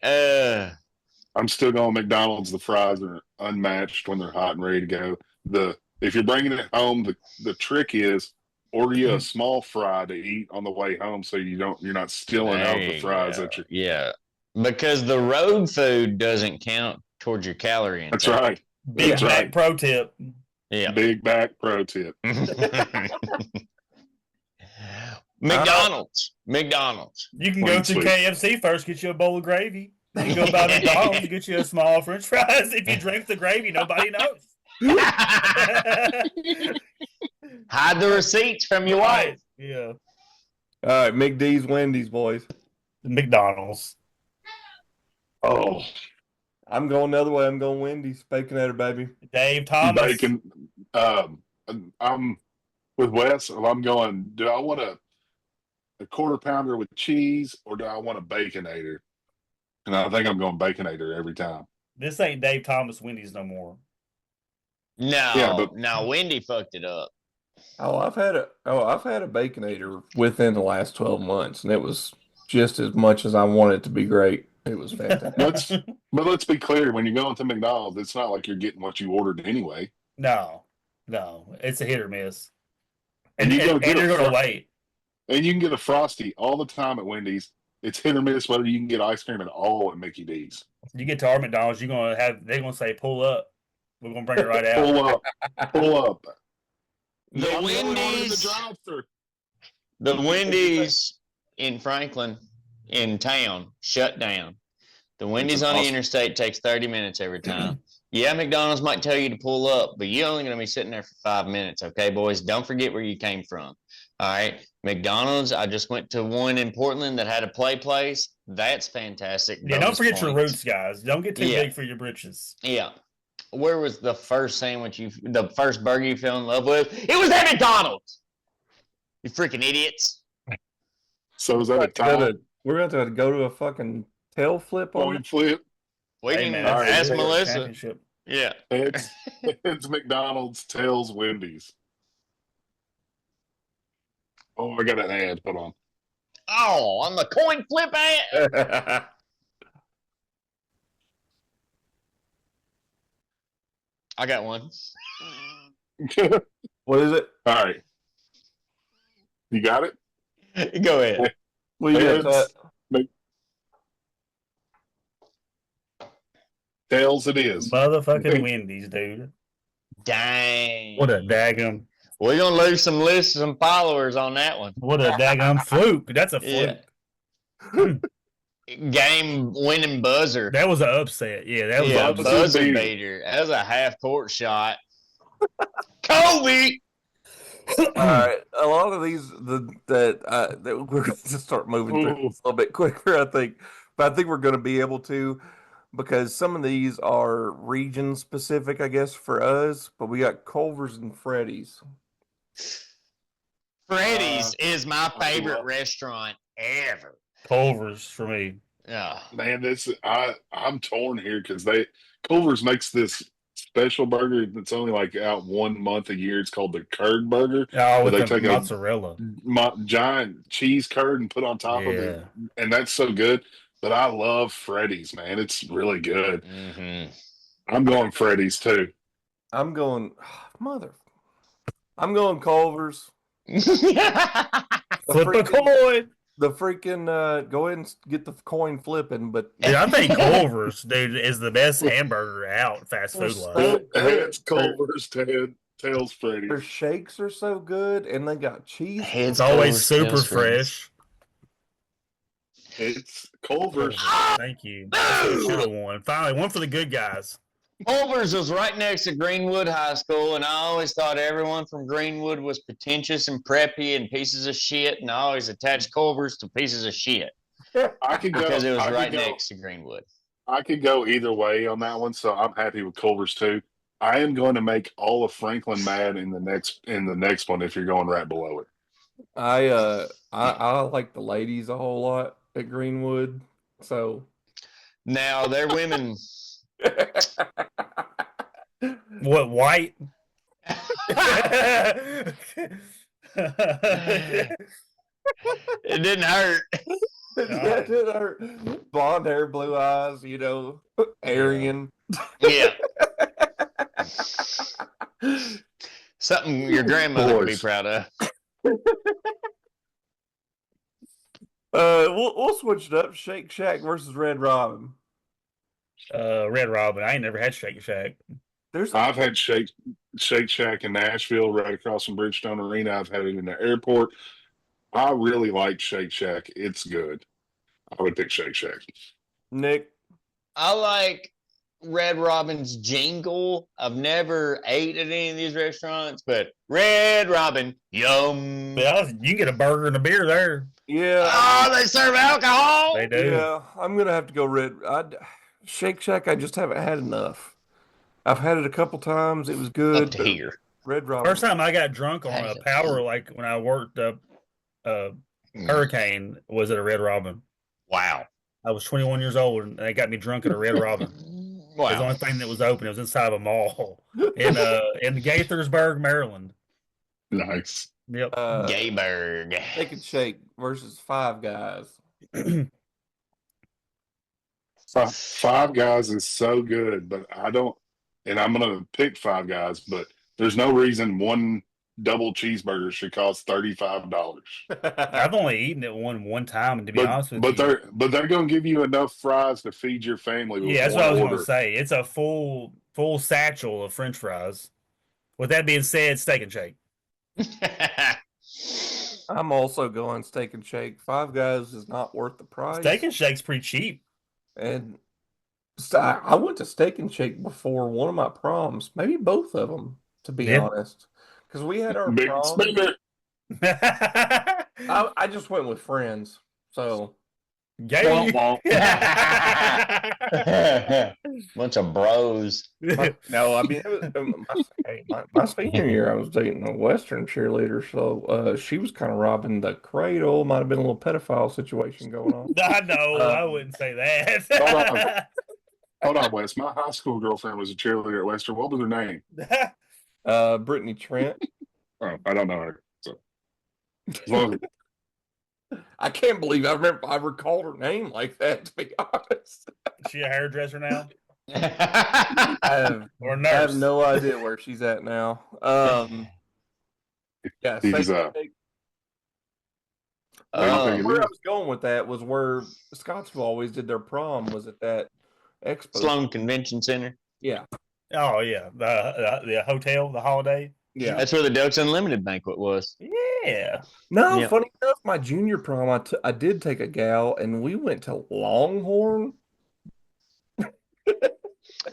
I'm still going McDonald's. The fries are unmatched when they're hot and ready to go. If you're bringing it home, the trick is order you a small fry to eat on the way home, so you're not stealing out the fries that you. Yeah, because the road food doesn't count towards your calorie intake. That's right. Big That's back right. pro tip. Yeah. Big back pro tip. McDonald's. You can go Plain to sweet. KFC first, get you a bowl of gravy. You can go by McDonald's, get you a small French fries. If you drink the gravy, nobody knows. Hide the receipts from your wife. Yeah. All right, McD's, Wendy's, boys. McDonald's. Oh, I'm going the other way. I'm going Wendy's. Baconator, baby. Dave Thomas. bacon. I'm with Wes. I'm going. Do I want a quarter pounder with cheese, or do I want a baconator? And I think I'm going baconator every time. This ain't Dave Thomas Wendy's no more. No, Yeah, but- no, Wendy fucked it up. I've had a Baconator within the last 12 months, and it was just as much as I wanted it to be great. It was fantastic. Let's be clear. When you're going to McDonald's, it's not like you're getting what you ordered anyway. No, it's a hit or miss, And you go get you're a gonna wait. And you can get a Frosty all the time at Wendy's. It's hit or miss whether you can get ice cream at all at Mickey D's. You get to our McDonald's, they're gonna say pull up. We're gonna bring it right out. Pull up. The I'm going on in the Wendy's, drive-thru. the Wendy's in Franklin, in town, shut down. The Wendy's on the interstate takes 30 minutes every time. Yeah, McDonald's might tell you to pull up, but you're only going to be sitting there for 5 minutes. Okay, boys, don't forget where you came from. All right, McDonald's. I just went to one in Portland that had a play place. That's fantastic. Yeah, don't Bonus forget your points. roots, guys. Don't get too Yeah. big for your britches. Yeah. Where was the first the first burger you fell in love with? It was at McDonald's. You freaking idiots. So is that a tie? We're going to have to go to a fucking tail flip on Coin it. flip? We Hey, can man, all right, ask yeah. Melissa. Championship. Yeah. It's McDonald's, tails, Wendy's. Oh, I got an ad. Hold on. Oh, on the coin flip ad. I got one. What is it? All right. You got it? Go ahead. What do you got? Tails it is. Motherfucking Wendy's, dude. Dang. What a daggum. We're gonna lose some lists, some followers on that one. What a daggum fluke. That's a fluke. Yeah. Game winning buzzer. That was an upset. Yeah, that was Yeah, an upset. buzzer beater. beater. That was a half court shot. Kobe. All right, a lot of these that we're going to start moving through Ooh. a little bit quicker, I think. But I think we're going to be able to, because some of these are region specific, I guess, for us. But we got Culver's and Freddy's. Freddy's is my I favorite love- restaurant ever. Culver's for me. Yeah. Man, I'm torn here because Culver's makes this special burger that's only like out 1 month a year. It's called the curd burger. Oh, with they the take a- mozzarella. Giant cheese curd and put on top of it, and that's so good. But I love Freddy's, man. It's really good. Mm-hmm. I'm going Freddy's too. I'm going Culver's. Flip a coin. The freaking go ahead and get the coin flipping, but Dude, I think Culver's, dude, is the best hamburger out fast food wise. Heads Culver's, tails their Freddy's. shakes are so good, and they got cheese. It's always super fresh. It's Culver's. Thank you. Should have won. Finally, one for the good guys. Culver's was right next to Greenwood High School, and I always thought everyone from Greenwood was pretentious and preppy and pieces of shit, and I always attached Culver's to pieces of shit I could go because it was I could right go- next to Greenwood. I could go either way on that one, so I'm happy with Culver's too. I am going to make all of Franklin mad in the next one if you're going right below it. I like the ladies a whole lot at Greenwood, so Now, their women, What, white? it didn't hurt. that did hurt. Blonde hair, blue eyes, Aryan. Yeah. Something your grandmother would be Boys. proud of. We'll switch it up. Shake Shack versus Red Robin. Red Robin. I ain't never had Shake Shack. There's I've had Shake Shack in Nashville, right across from Bridgestone Arena. I've had it in the airport. I really like Shake Shack. It's good. I would pick Shake Shack. Nick. I like Red Robin's jingle. I've never ate at any of these restaurants, but Red Robin, yum. Yeah, you can get a burger and a beer there. Yeah. Oh, they serve alcohol. They do. Yeah, I'm gonna have to go Red. Shake Shack. I just haven't had enough. I've had it a couple times. It was good. Up to here. Red Robin. First time I got drunk on a Damn. power, like when I worked Hurricane, was at a Red Robin. Wow. I was 21 years old, and they got me drunk at a Red Robin. It was the Wow. only thing that was open. It was inside of a mall in Gaithersburg, Maryland. Nice. Yep. Gayberg. Steak and Shake versus Five Guys. Five Guys is so good, but I don't. And I'm gonna pick Five Guys, but there's no reason one double cheeseburger should cost $35. I've only eaten it one time, and to be But honest with but you, they're gonna give you enough fries to feed your family with yeah, that's one what I was order. gonna say. It's a full satchel of French fries. With that being said, Steak and Shake. I'm also going Steak and Shake. Five Guys is not worth the price. Steak and Shake's pretty cheap. And I went to Steak and Shake before one of my proms, maybe both of them, to be Yeah. honest, because we had our Big prom. spender. I just went with friends, so Gay. Womp Bunch of bros. no, I mean it was, my senior year, I was dating a Western cheerleader, so she was kind of robbing the cradle. Might have been a little pedophile situation going on. I know. I wouldn't say that. Hold on, Wes. My high school girlfriend was a cheerleader at Western. What was her name? Brittany Trent. Oh, I don't know her. So, as long as I can't believe I recalled her name like that. To be honest, Is she a hairdresser now? I Or have nurse? no idea where she's at now. Yeah, He's, Steak and Shake. what do you think it Where I is? was going with that was where Scottsville always did their prom was at that expo. Sloan Convention Center. Yeah, Oh yeah, the hotel, the Holiday. yeah. That's where the Ducks Unlimited banquet was. Yeah. No, Yep. funny enough, my junior prom, I did take a gal, and we went to Longhorn.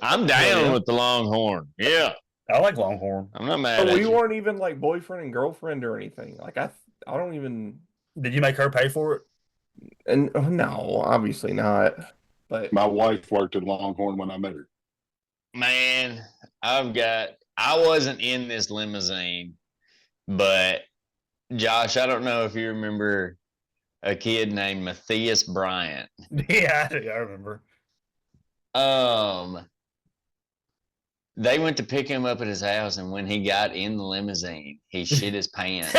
I'm down Yeah. with the Longhorn. Yeah, I like Longhorn. I'm not mad But at we you. weren't even like boyfriend and girlfriend or anything. Like I don't even. Did you make her pay for it? And no, obviously not. But My wife worked at Longhorn when I met her. Man, I wasn't in this limousine, but Josh, I don't know if you remember a kid named Matthias Bryant. Yeah, I remember. They went to pick him up at his house, and when he got in the limousine, he shit his pants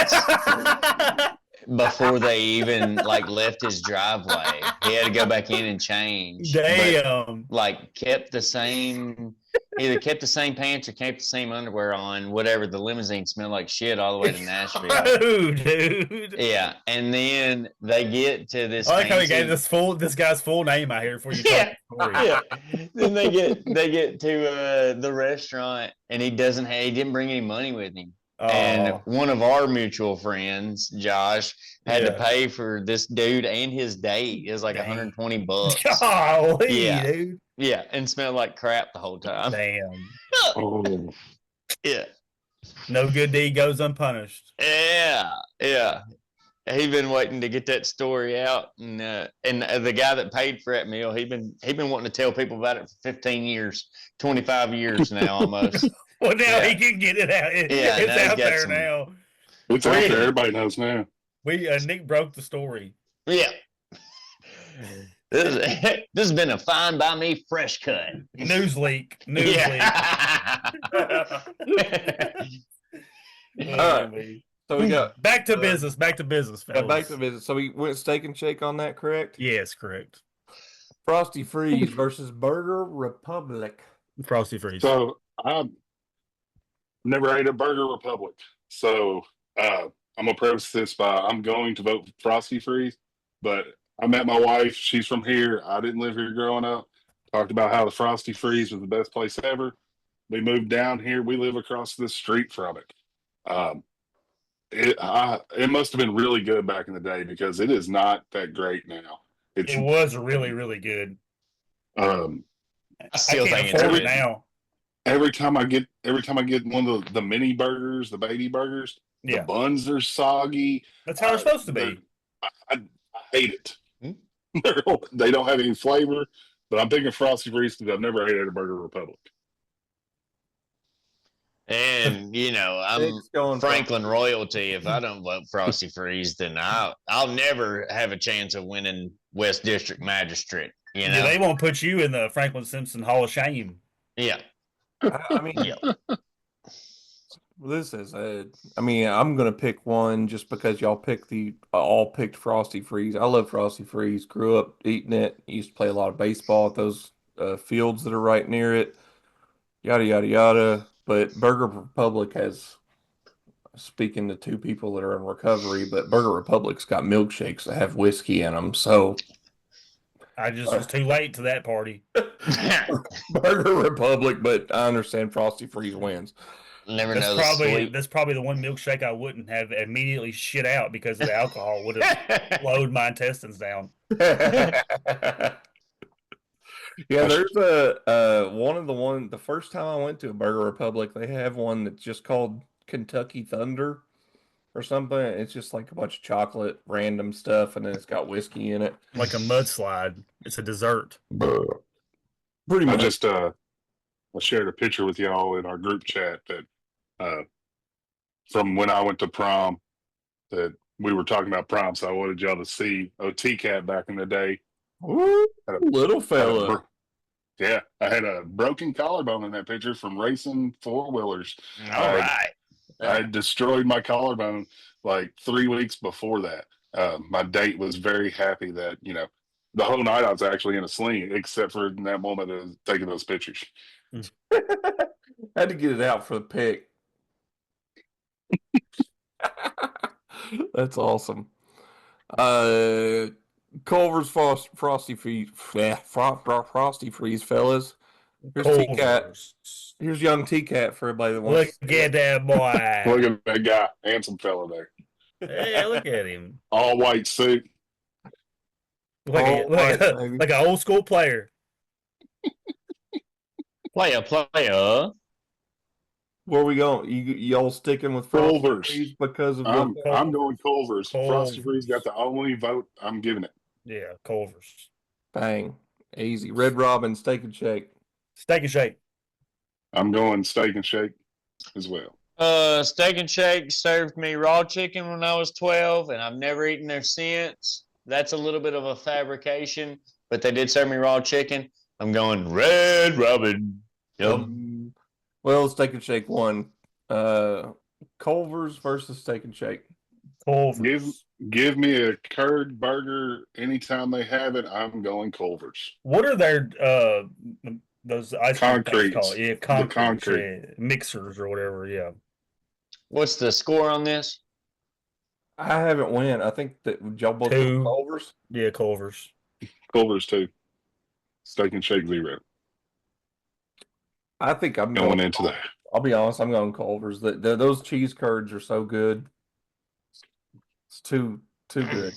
before they even like left his driveway. He had to go back in and change. But, Damn. like either kept the same pants or kept the same underwear on, whatever. The limousine smelled like shit all the way to Nashville. Oh, dude. Yeah, and then they get to this. I like how he fancy- gave this guy's full name out here before you Yeah. told the story. Yeah. Then they get to the restaurant, and he didn't bring any money with him. And Oh, one of our mutual friends, Josh, had to Yeah. pay for this dude and his date. It was like Dang. $120. golly, Yeah. dude. Yeah, and smelled like crap the whole time. Damn. Oh, Yeah. No good deed goes unpunished. Yeah, yeah. He been waiting to get that story out, and the guy that paid for that meal, he been wanting to tell people about it for 15 years, 25 years now almost. Well, now Yeah. he can get it out. Yeah, It's now he's out got there some- now. it's out there. Everybody knows now. Nick broke the story. Yeah. This has been a fine by me fresh cut. News leak. News leak. Yeah. All right. So we got Back to business. Back to business, fellas. back to visit. So we went Steak and Shake on that, correct? Yes, correct. Frosty Freeze versus Burger Republic. Frosty Freeze. So I never ate a Burger Republic. So I'm gonna preface this by I'm going to vote for Frosty Freeze, but I met my wife. She's from here. I didn't live here growing up. Talked about how the Frosty Freeze was the best place ever. We moved down here. We live across the street from it. It must have been really good back in the day because it is not that great now. It's It was really, really good. I still I can't think it's afford it good. now. every time I get one of the mini burgers, the baby burgers, the Yeah, buns are soggy. that's how they're supposed to be. I hate it. Hmm? They don't have any flavor. But I'm thinking Frosty Freeze because I've never hated a Burger Republic. And I'm Nick's going Franklin royalty. If I don't vote Frosty Freeze, then I'll never have a chance of winning West District Magistrate. Yeah, they won't put you in the Franklin Simpson Hall of Shame. Yeah. I mean, Yeah. This is I mean, I'm gonna pick one just because y'all picked all picked Frosty Freeze. I love Frosty Freeze. Grew up eating it. Used to play a lot of baseball at those fields that are right near it. Yada yada yada. But Burger Republic has, speaking to two people that are in recovery, but Burger Republic's got milkshakes that have whiskey in them. So I just was too late to that party. Burger Republic, but I understand Frosty Freeze wins. Never That's know the probably sweet. that's probably the one milkshake I wouldn't have immediately shit out because of the alcohol would have slowed my intestines down. Yeah, there's the first time I went to a Burger Republic, they have one that's just called Kentucky Thunder or something. It's just like a bunch of chocolate, random stuff, and then it's got whiskey in it. Like a mudslide. It's a dessert. Pretty I much. just I shared a picture with y'all in our group chat that from when I went to prom, that we were talking about prom, so I wanted y'all to see T-Cat back in the day. Ooh, Had a- little had a fella. bro- Yeah, I had a broken collarbone in that picture from racing four-wheelers. All right. I destroyed my collarbone like 3 weeks before that. My date was very happy that, the whole night I was actually in a sling, except for in that moment of taking those pictures. Had to get it out for the pic. That's awesome. Culver's Frosty Freeze, Frosty Freeze, fellas. Here's T-Cat. Culver's. Here's young T-Cat for everybody that wants Look to see at that boy. Look at that guy, handsome fella there. Hey, look at him. All white suit. All right, baby. Like an old school player. Player. Where we going? Y'all sticking with Frosty Culver's. Freeze because of I'm what? going Culver's. Frosty Culver's. Freeze got the only vote. I'm giving it. Yeah, Culver's. Bang. Easy. Red Robin, Steak and Shake. Steak and Shake. I'm going Steak and Shake as well. Steak and Shake served me raw chicken when I was 12, and I've never eaten there since. That's a little bit of a fabrication, but they did serve me raw chicken. I'm going Red Robin. Well, Steak and Shake won. Culver's versus Steak and Shake. Culver's. Give me a curd burger anytime they have it. I'm going Culver's. What are their those ice cream things Concretes. called? Yeah, The concrete. concrete. Yeah, mixers or whatever. Yeah. What's the score on this? I haven't won. I think that y'all both Two. go Culver's. Yeah, Culver's. Culver's too. Steak and Shake 0. I think I'm Going into that. I'll be honest, I'm going Culver's. Those cheese curds are so good. It's too good.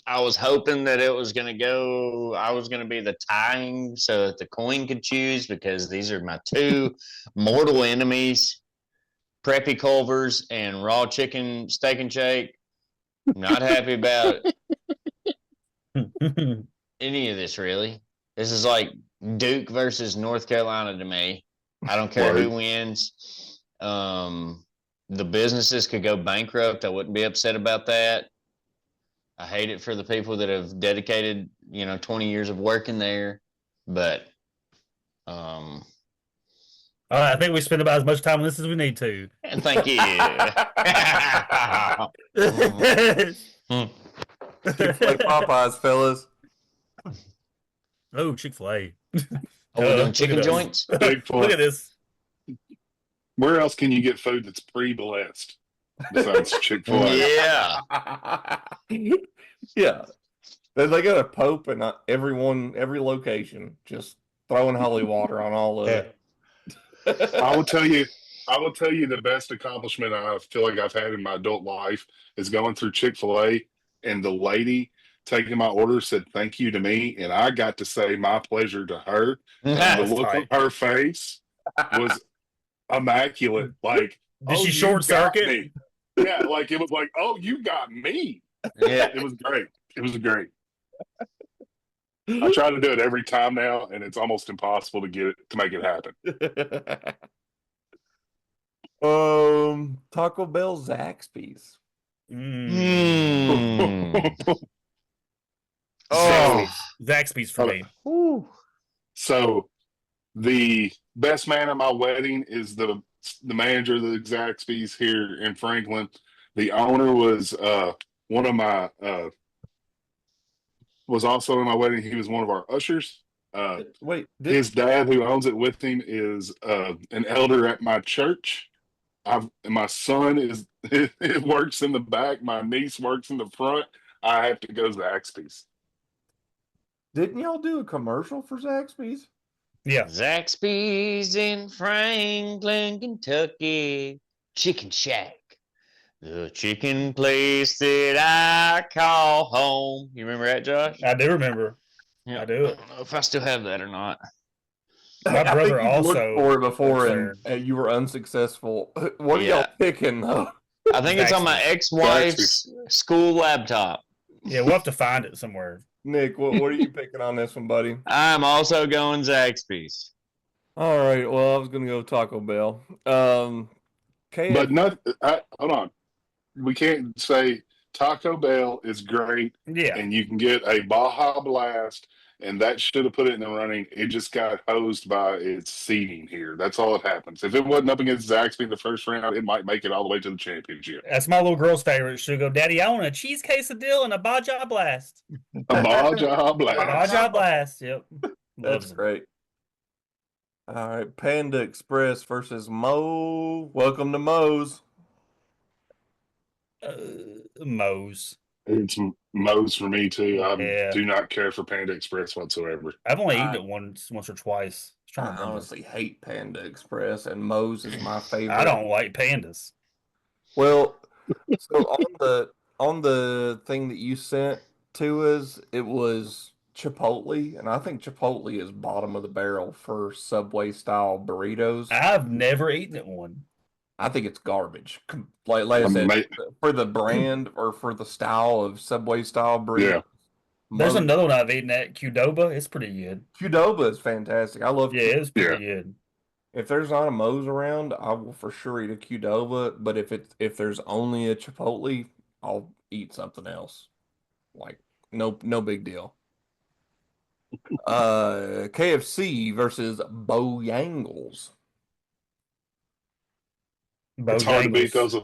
I was hoping that I was going to be the tying so that the queen could choose, because these are my two mortal enemies, Preppy Culver's and raw chicken Steak and Shake. Not happy about any of this, really. This is like Duke versus North Carolina to me. I don't care who wins. The businesses could go bankrupt. I wouldn't be upset about that. I hate it for the people that have dedicated, 20 years of working there. But All right, I think we spent about as much time on this as we need to. and thank you. Chick-fil-A Popeyes, fellas. Oh, Chick-fil-A. Are we doing Look chicken at us. joints? Big Look at this. Where else can you get food that's pre-blessed besides Chick-fil-A? Yeah. Yeah. They got a pope in every location, just throwing holy water on all of it. I will tell you the best accomplishment I feel like I've had in my adult life is going through Chick-fil-A, and the lady taking my order said thank you to me, and I got to say my pleasure to her. And the That's look tight. on her face was immaculate. Like, Did she you short got circuit? me. Yeah, like it was like, oh, you got me. Yeah. It was great. It was great. I try to do it every time now, and it's almost impossible to make it happen. Taco Bell Zaxby's. Oh, Zaxby's for me. Ooh. So the best man at my wedding is the the manager of the Zaxby's here in Franklin. The owner was one of my was also in my wedding. He was one of our ushers. Wait, His dad, who owns it with him, is an elder at my church. My son is it works in the back. My niece works in the front. I have to go to Zaxby's. didn't y'all do a commercial for Zaxby's? Yeah. Zaxby's in Franklin, Kentucky. Chicken Shack. The chicken place that I call home. You remember that, Josh? I do remember. Yeah. I do. I don't know if I still have that or not. My I brother think you looked also for it before works and you were unsuccessful. What are Yeah. y'all picking though? I think it's on my Zaxby's. ex-wife's school laptop. Yeah, we'll have to find it somewhere. Nick, what are you picking on this one, buddy? I'm also going Zaxby's. All right, well, I was gonna go Taco Bell. KFC. But not. Hold on. We can't say Taco Bell is great, Yeah. and you can get a Baja Blast, and that should have put it in the running. It just got hosed by its seeding here. That's all that happens. If it wasn't up against Zaxby in the first round, it might make it all the way to the championship. That's my little girl's favorite. She'll go, Daddy, I want a cheese quesadilla and a Baja Blast. A Baja Blast. Baja Blast. Yep. That's Loves them. great. All right, Panda Express versus Mo. Welcome to Moe's. Moe's. It's Moe's for me too. I Yeah. do not care for Panda Express whatsoever. I've only eaten I- it once or twice. I was trying I to remember. honestly hate Panda Express, and Moe's is my favorite. I don't like pandas. Well, so on the thing that you sent to us, it was Chipotle, and I think Chipotle is bottom of the barrel for Subway style burritos. I've never eaten it one. I think it's garbage. Like I said, for the brand or for the style of Subway style burritos. Yeah. There's Moe's- another one I've eaten at Qdoba. It's pretty good. Qdoba is fantastic. I love Yeah, it's pretty good. If there's not a Moe's around, I will for sure eat a Qdoba. But if there's only a Chipotle, I'll eat something else. Like no big deal. KFC versus Bojangles. It's hard to beat Bojangles. those.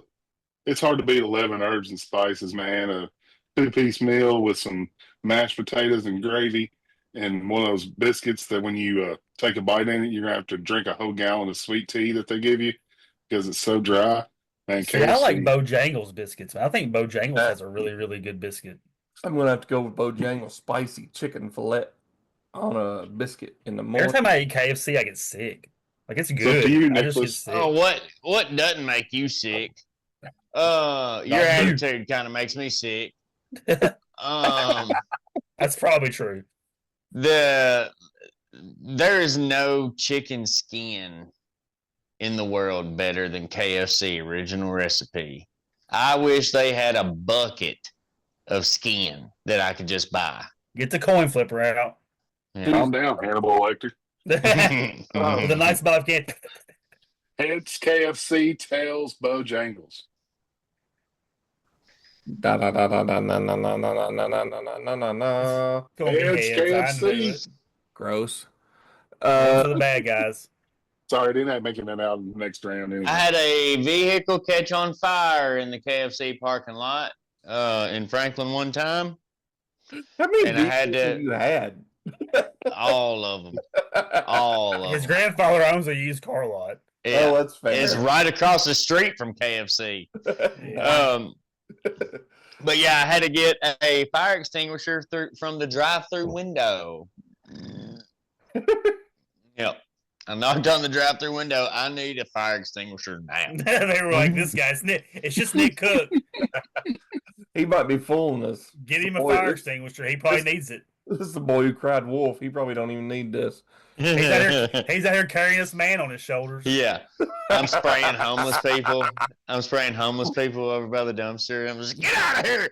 It's hard to beat 11 herbs and spices, man. A two-piece meal with some mashed potatoes and gravy, and one of those biscuits that when you take a bite in it, you're gonna have to drink a whole gallon of sweet tea that they give you because it's so dry. Man, See, I like KFC. Bojangles biscuits. I think Bojangles That- has a really, really good biscuit. I'm gonna have to go with Bojangles spicy chicken fillet on a biscuit in the Every morning. time I eat KFC, I get sick. Like it's up to good. you, I just get Nicholas. sick. Oh, what doesn't make you sick? Your you. attitude kind of makes me sick. Um, That's probably true. there is no chicken skin in the world better than KFC original recipe. I wish they had a bucket of skin that I could just buy. Get the coin flipper out. Yeah. Calm down, Hannibal Lecter. With a nice bottle of can. Heads KFC, tails Bojangles. Da da da da da na na na na na na na na na na na. Gonna be It's heads, I knew KFC. it. Gross. Going for the bad guys. Sorry, I didn't have making that out in the next round. Anyway. I had a vehicle catch on fire in the KFC parking lot in Franklin one time. How many And I had vehicles have to- you had? All of them. All of His them. grandfather owns a used car lot. Yeah. Oh, that's fair. It's right across the street from KFC. But yeah, I had to get a fire extinguisher from the drive-through window. Yep. I knocked on the drive-through window. I need a fire extinguisher now. They were like, "This guy's Nick. It's just Nick Cook. He might be fooling us. Get him a Boy, fire this- extinguisher. He probably needs it. This is the boy who cried wolf. He probably don't even need this. He's out here carrying this man on his shoulders." Yeah. I'm spraying homeless people. I'm spraying homeless people over by the dumpster. I'm just, get out of here.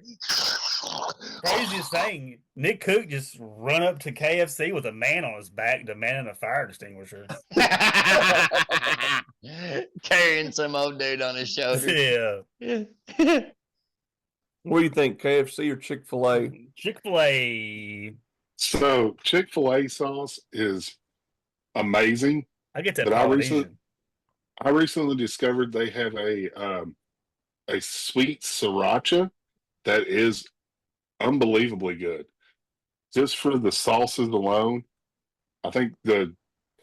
Craziest thing, Nick Cook just run up to KFC with a man on his back demanding a fire extinguisher. Carrying some old dude on his shoulder. Yeah. What do you think, KFC or Chick-fil-A? Chick-fil-A. So Chick-fil-A sauce is amazing. I get that But I Polynesian. I recently discovered they have a sweet sriracha that is unbelievably good. Just for the sauces alone, I think the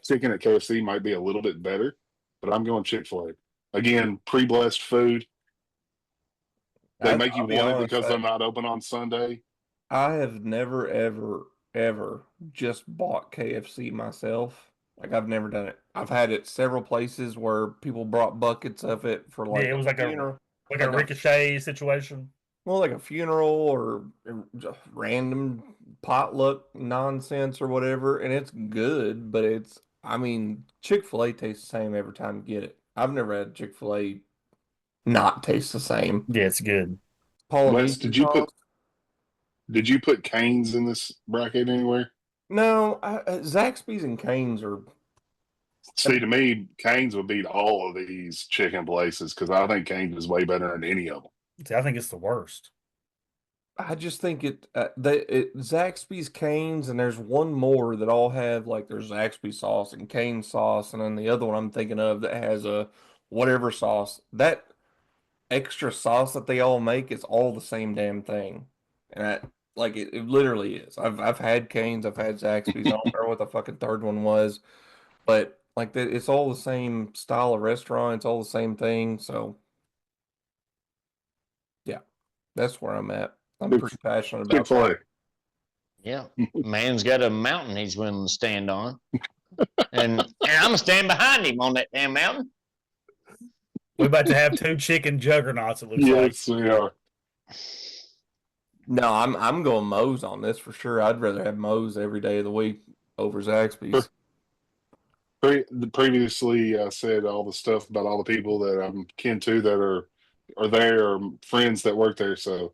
chicken at KFC might be a little bit better, but I'm going Chick-fil-A. Again, pre-blessed food. They make you I'll be want it honest, because they're not open on Sunday. I have never, ever, ever just bought KFC myself. Like I've never done it. I've had it several places where people brought buckets of it for Yeah, like it was like funeral, a ricochet situation. well, like a funeral or just random potluck nonsense or whatever, and it's good, but I mean, Chick-fil-A tastes the same every time you get it. I've never had Chick-fil-A not taste the same. Yeah, it's good. Wes, Polynesian sauce? did you put Cane's in this bracket anywhere? No, Zaxby's and Cane's are. See, to me, Cane's would beat all of these chicken places because I think Cane's is way better than any of them. See, I think it's the worst. I just think Zaxby's, Cane's, and there's one more that all have like there's Zaxby sauce and Cane's sauce, and then the other one I'm thinking of that has a whatever sauce. That extra sauce that they all make is all the same damn thing, and it literally is. I've had Cane's, I've had Zaxby's. I don't remember what the fucking third one was, but like that, it's all the same style of restaurant. It's all the same thing. So yeah, that's where I'm at. I'm pretty passionate about Chick-fil-A. that. Yeah. Man's got a mountain he's willing to stand on. And I'm going to stand behind him on that damn mountain. We're about to have two chicken juggernauts, it looks like. Yes, we are. No, I'm going Moe's on this for sure. I'd rather have Moe's every day of the week over Zaxby's. Previously, I said all the stuff about all the people that I'm kin to that are there, or friends that work there. So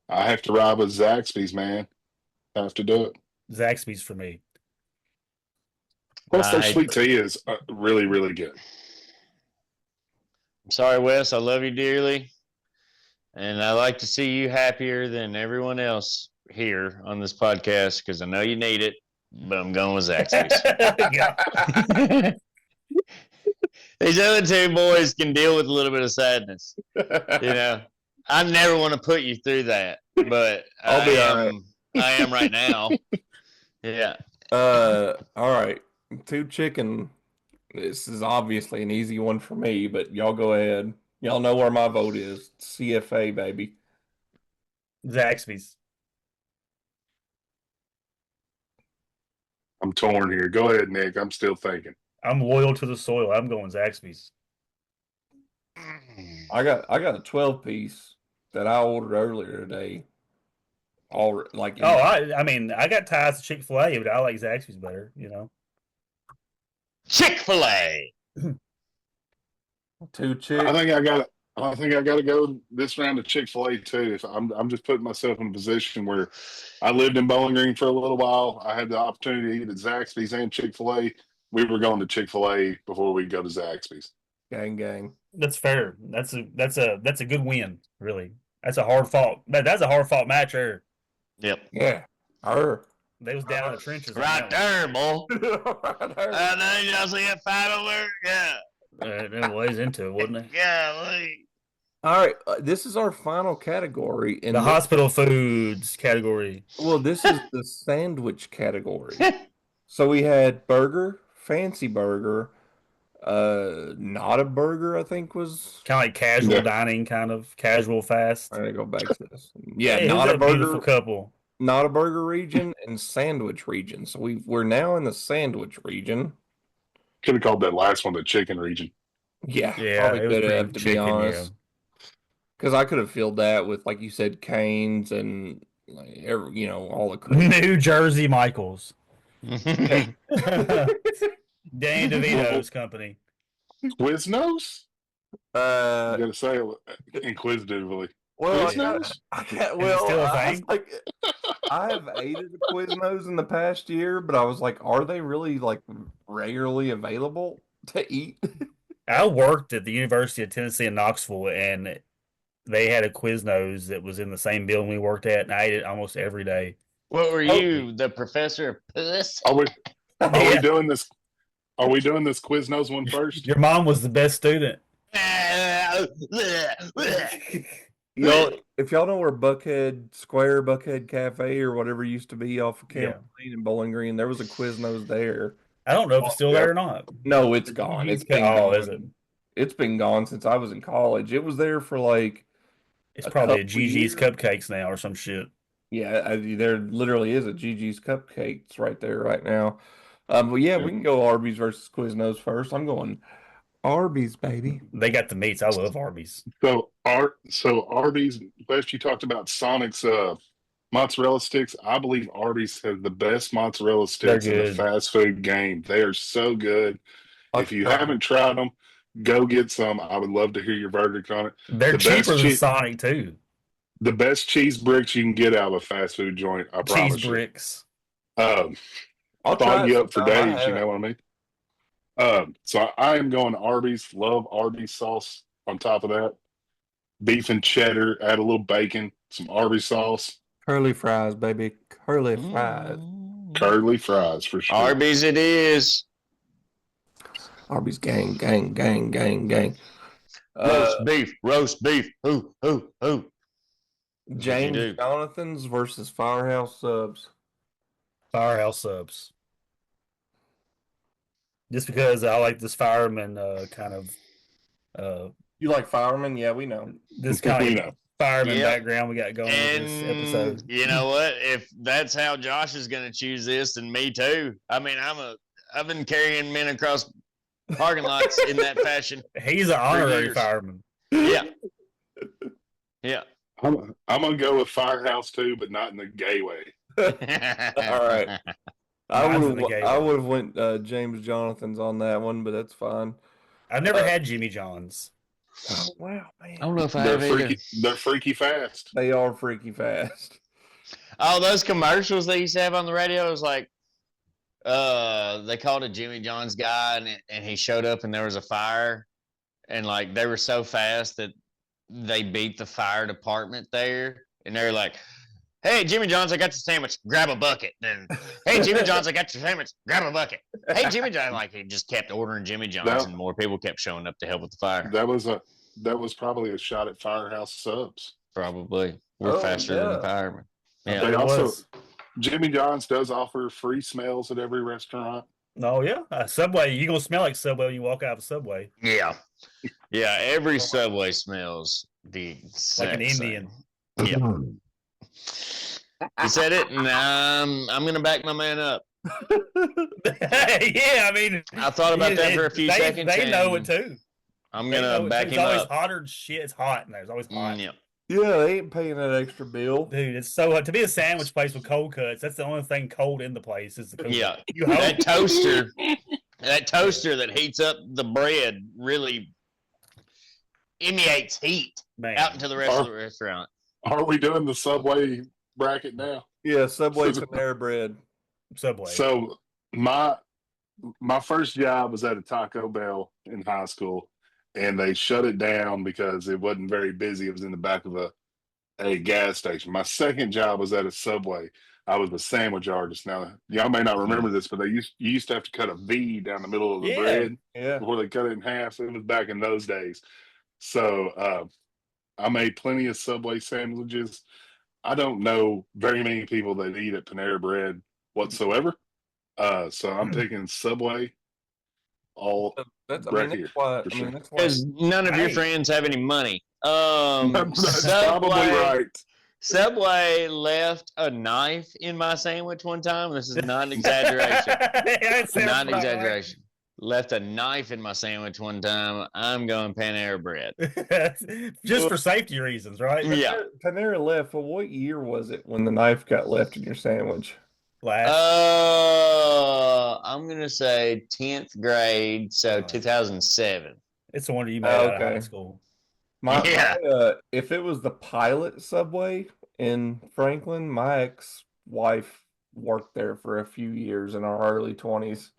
I have to ride with Zaxby's, man. I have to do it. Zaxby's for me. Plus, their sweet tea is really, really good. I'm sorry, Wes. I love you dearly. And I like to see you happier than everyone else here on this podcast because I know you need it, but I'm going with Zaxby's. Yeah. These other two boys can deal with a little bit of sadness. You know, I never want to put you through that, but I'll be all right. I am right now. Yeah. All right. Two chicken. This is obviously an easy one for me, but y'all go ahead. Y'all know where my vote is. CFA, baby. Zaxby's. I'm torn here. Go ahead, Nick. I'm still thinking. I'm loyal to the soil. I'm going Zaxby's. I got a 12-piece that I ordered earlier today. All like I mean, I got ties to Chick-fil-A, but I like Zaxby's better, you know. Chick-fil-A. two chicks. I think I got to go this round to Chick-fil-A too. If I'm just putting myself in a position where I lived in Bowling Green for a little while. I had the opportunity to eat at Zaxby's and Chick-fil-A. We were going to Chick-fil-A before we go to Zaxby's. Gang. That's fair. That's a good win, really. That's a hard fought. That's a hard fought match there. Yep. Yeah. Her. They was down in the trenches. Right there, boy. I know y'all see that fight over there? Yeah. It was into it, wasn't it? Yeah. All right. This is our final category in The hospital foods category. Well, this is the sandwich category. So we had burger, fancy burger, not a burger, I think was. Kind of like casual dining, kind of casual fast. I'm gonna go back to this. Yeah, Hey, not who's a that beautiful burger, couple. not a burger region, and sandwich region. So we're now in the sandwich region. Could have called that last one the chicken region. Yeah, Yeah, probably it was could have, pretty to be chicken, honest. Because I could have filled that with, like you said, Cane's and like all the cream. New Jersey Michaels. Yeah. Dan DeVito's company. Quiznos? You Uh, got to say it inquisitively. well, Quiznos? still a I was thing? like, I have ate at the Quiznos in the past year, but I was like, are they really like regularly available to eat? I worked at the University of Tennessee in Knoxville, and they had a Quiznos that was in the same building we worked at, and I ate it almost every day. What were you, the professor of puss? Are we Yeah. doing this? Are we doing this Quiznos one first? Your mom was the best student. Y'all, if y'all know where Buckhead Cafe or whatever used to be off of Campbell Lane and Bowling Green, there was a Quiznos there. I don't know if it's still there or not. No, it's gone. It's been Oh, gone. is it? It's been gone since I was in college. It was there for like It's probably a couple GG's years. Cupcakes now or some shit. Yeah, there literally is a GG's Cupcakes right there right now. But yeah, we can go Arby's versus Quiznos first. I'm going Arby's, baby. They got the meats. I love Arby's. So Arby's, Wes, you talked about Sonic's mozzarella sticks. I believe Arby's has the best mozzarella sticks in the good. fast food game. They are so good. If you haven't tried them, go get some. I would love to hear your verdict on it. They're The best cheaper than che- Sonic too. The best cheese bricks you can get out of a fast food joint, I promise Cheese bricks. you. I'll try Fog it you up for sometime. I days, you haven't. know what I mean? So I am going Arby's. Love Arby's sauce on top of that. Beef and cheddar, add a little bacon, some Arby's sauce, Curly fries, baby. Curly fries. curly fries for sure. Arby's it is. Arby's gang, gang, gang, gang, gang. Roast beef. Who? James do. Jonathan's versus Firehouse Subs. Firehouse Subs. Just because I like this fireman kind of You like firemen? Yeah, we know. this We kind know. of fireman Yep. background we got going in this And episode. you know what? If that's how Josh is going to choose this, then me too. I mean, I've been carrying men across parking lots in that fashion. He's an honorary years. fireman. Yeah. Yeah. I'm gonna go with Firehouse too, but not in the gay way. All right. Mine's in the gay I way. would have went James Jonathan's on that one, but that's fine. I've never had Jimmy John's. Oh wow, man. I don't know if I They're have either. they're freaky fast. They are freaky fast. Oh, those commercials they used to have on the radio was like, they called a Jimmy John's guy and he showed up and there was a fire, and like they were so fast that they beat the fire department there, and they're like, "Hey, Jimmy John's, I got your sandwich. Grab a bucket." Then, "Hey, Jimmy John's, I got your sandwich. Grab a bucket." Hey, Jimmy John, like he just kept ordering Jimmy John's, That- and more people kept showing up to help with the fire. That was probably a shot at Firehouse Subs. Probably we're Oh, faster than yeah. the firemen. I Yeah. bet They it also was. Jimmy John's does offer free smells at every restaurant. Oh yeah, Subway. You gonna smell like Subway when you walk out of Subway. Yeah. Yeah. Every Subway smells the Like an exact Indian. same. Yeah. You said it, and I'm gonna back my man up. Yeah, I mean, I thought about that for a few seconds. They know it and too. I'm They know gonna it, back too. It's him always up. hotter than shit. It's hot in there. It's always hot. Yeah. Yeah, they ain't paying that extra bill. Dude, it's so to be a sandwich place with cold cuts. That's the only thing cold in the place is the cold. Yeah. You hope. That toaster that heats up the bread really emanates heat Man. out into the rest of the restaurant. Are we doing the Subway bracket now? Yeah, Subway Panera Bread. Subway. So my first job was at a Taco Bell in high school, and they shut it down because it wasn't very busy. It was in the back of a gas station. My second job was at a Subway. I was a sandwich artist. Now, y'all may not remember this, but you used to have to cut a V down the middle of the Yeah. bread Yeah. before they cut it in half. It was back in those days. So I made plenty of Subway sandwiches. I don't know very many people that eat at Panera Bread whatsoever. So I'm taking Subway all That's Right that's here, why. for I mean, sure. that's why. Because none of your Hey. friends have any money. That's probably right. Subway left a knife in my sandwich one time. This is not an exaggeration. That sounds Not an about exaggeration. Left a knife in my sandwich one time. I'm going Panera Bread. right. Just for safety reasons, right? Yeah. Panera left. Well, what year was it when the knife got left in your sandwich? Last. I'm gonna say 10th grade, so 2007. It's the one you made out of okay. high school. Yeah. If it was the Pilot Subway in Franklin, my ex-wife worked there for a few years in our early 20s.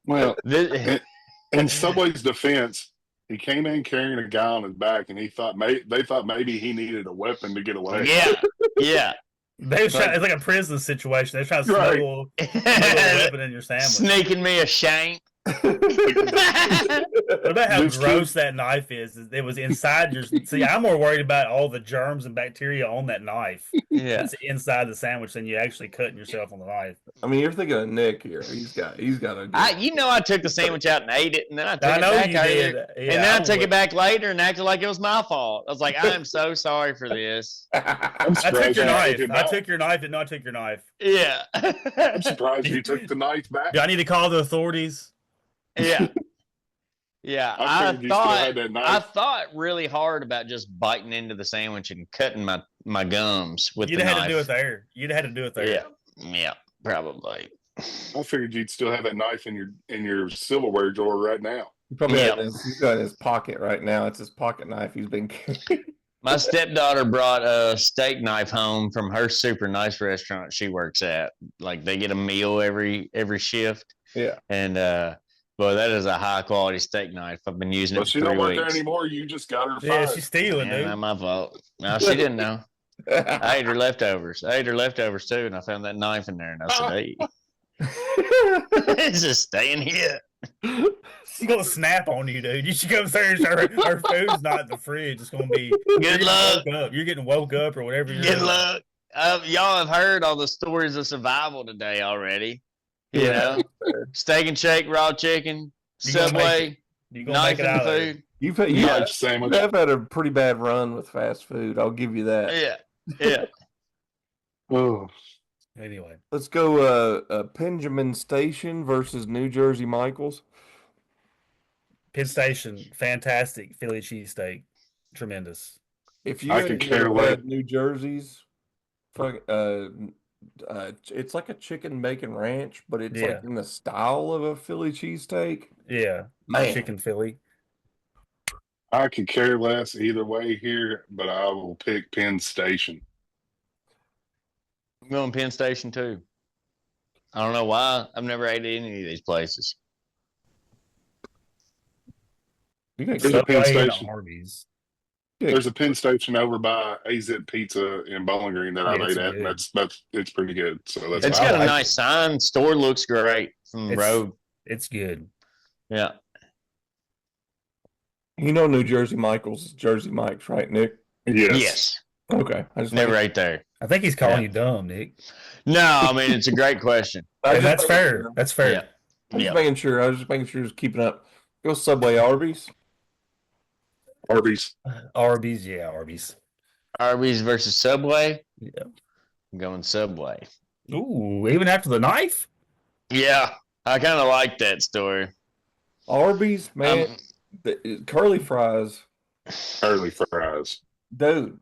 Well, This- in Subway's defense, he came in carrying a guy on his back, and they thought maybe he needed a weapon to get away. yeah, yeah. It's like a prison situation. They're trying to Right. smuggle a weapon in your sandwich. Sneaking me a shank. What about how This kid- gross that knife is? It was inside your. See, I'm more worried about all the germs and bacteria on that knife. Yeah. That's inside the sandwich than you actually cutting yourself on the knife. I mean, you're thinking of Nick here. He's got a. I took the sandwich out and ate it, and then I took I it know back you earlier, did. and then I took it back later and acted like it was my fault. I was like, I am so sorry for this. I'm I took surprised your you knife. took it I back. took your knife. Did not take your knife. Yeah. I'm surprised you took the knife back. Do I need to call the authorities? Yeah. Yeah. I figured you still had that knife. I thought really hard about just biting into the sandwich and cutting my gums with You'd the have knife. had to do it there. You'd have had to do it there. Yeah. Yeah. Probably. I figured you'd still have that knife in your silverware drawer right now. He probably Yeah. he's got it in his pocket right now. It's his pocket knife he's been carrying. My stepdaughter brought a steak knife home from her super nice restaurant she works at. Like they get a meal every shift. Yeah. And boy, that is a high quality steak knife. I've been using it But for she 3 don't work weeks. there anymore. You just got her Yeah, fired. she's stealing, Yeah, dude. not my fault. No, she didn't know. I ate her leftovers. Too, and I found that knife in there, and I said, "Hey, it's just staying here." She's gonna snap on you, dude. You should come upstairs. Her food's not in the fridge. It's gonna be Good luck. You're getting woke up or whatever. You're Good doing. luck. Y'all have heard all the stories of survival today already. You know, steak and shake, raw chicken, You gonna Subway, You gonna knife make in it the out of there. food. You've Knife sandwich. had a pretty bad run with fast food. I'll give you that. Yeah, yeah. Oh, Anyway, Let's go. Benjamin Station versus New Jersey Michaels. Penn Station, fantastic Philly cheesesteak, tremendous. If you I had could never care less. had New Jersey's, it's like a chicken bacon ranch, but it's Yeah. like in the style of a Philly cheesesteak. Yeah, Man. chicken Philly. I could care less either way here, but I will pick Penn Station. I'm going Penn Station too. I don't know why. I've never ate at any of these places. You got There's a Penn Subway and Station. Arby's. There's a Penn Station over by AZ Pizza in Bowling Green that Yeah, I've it's ate at, and good. it's pretty good. So that's It's why I got a like nice sign. Store looks great from the It's- road. It's good. Yeah. You know New Jersey Michaels is Jersey Mike's, right, Nick? it. Yes. Yes. Okay. I just Never ate there. I think he's calling Yeah. you dumb, Nick. No, I mean it's a great question. And that's fair. That's fair. Yeah. I'm Yeah. just making sure. I was just making sure, just keeping up. Go Subway, Arby's. Arby's. Arby's, yeah, Arby's. Arby's versus Subway. Yeah. I'm going Subway. Ooh, even after the knife? Yeah, I kind of like that story. Arby's, man. Curly fries, Curly fries. dude.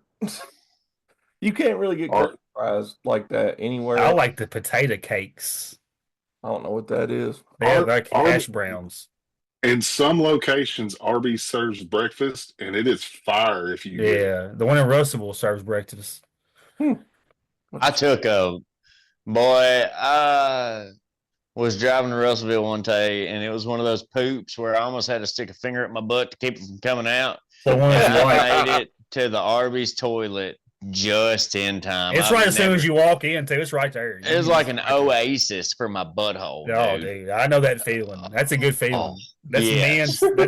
You can't really get curly fries like that anywhere. I like the potato cakes. I don't know what that is. They're like hash browns. In some locations, Arby's serves breakfast, and it is fire if you get it. Yeah, the one in Russellville serves breakfast. I took a boy. I was driving to Russellville one day, and it was one of those poops where I almost had to stick a finger at my butt to keep it from coming out. The one And that's I white. made it to the Arby's toilet just in time. It's I've right as soon never- as you walk in, too. It's right there. It was like an oasis for my butthole. Oh, dude. dude, I know that feeling. That's a good feeling. Oh, That's yeah.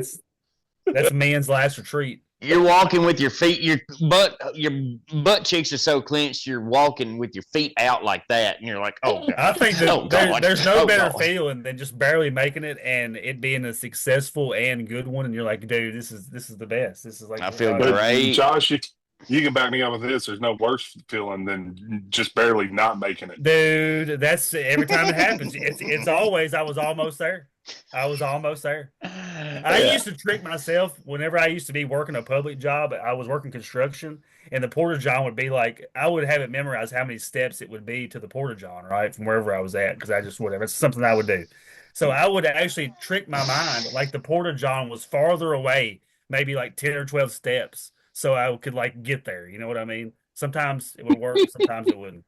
that's man's last retreat. You're walking with your feet, your butt cheeks are so clenched. You're walking with your feet out like that, and you're like, "Oh God!" I think that Oh, God. there's no Oh, better God. feeling than just barely making it and it being a successful and good one. And you're like, dude, this is the best. This is like I feel But Great. Josh, you can back me up with this. There's no worse feeling than just barely not making it. dude. That's every time it happens. It's always I was almost there. I was almost there. I used to trick myself whenever I used to be working a public job. I was working construction, and the porta john would be like I would have it memorized how many steps it would be to the porta john, right, from wherever I was at, because I just whatever. It's something I would do. So I would actually trick my mind like the porta john was farther away, maybe like 10 or 12 steps, so I could like get there. You know what I mean? Sometimes it would work, sometimes it wouldn't.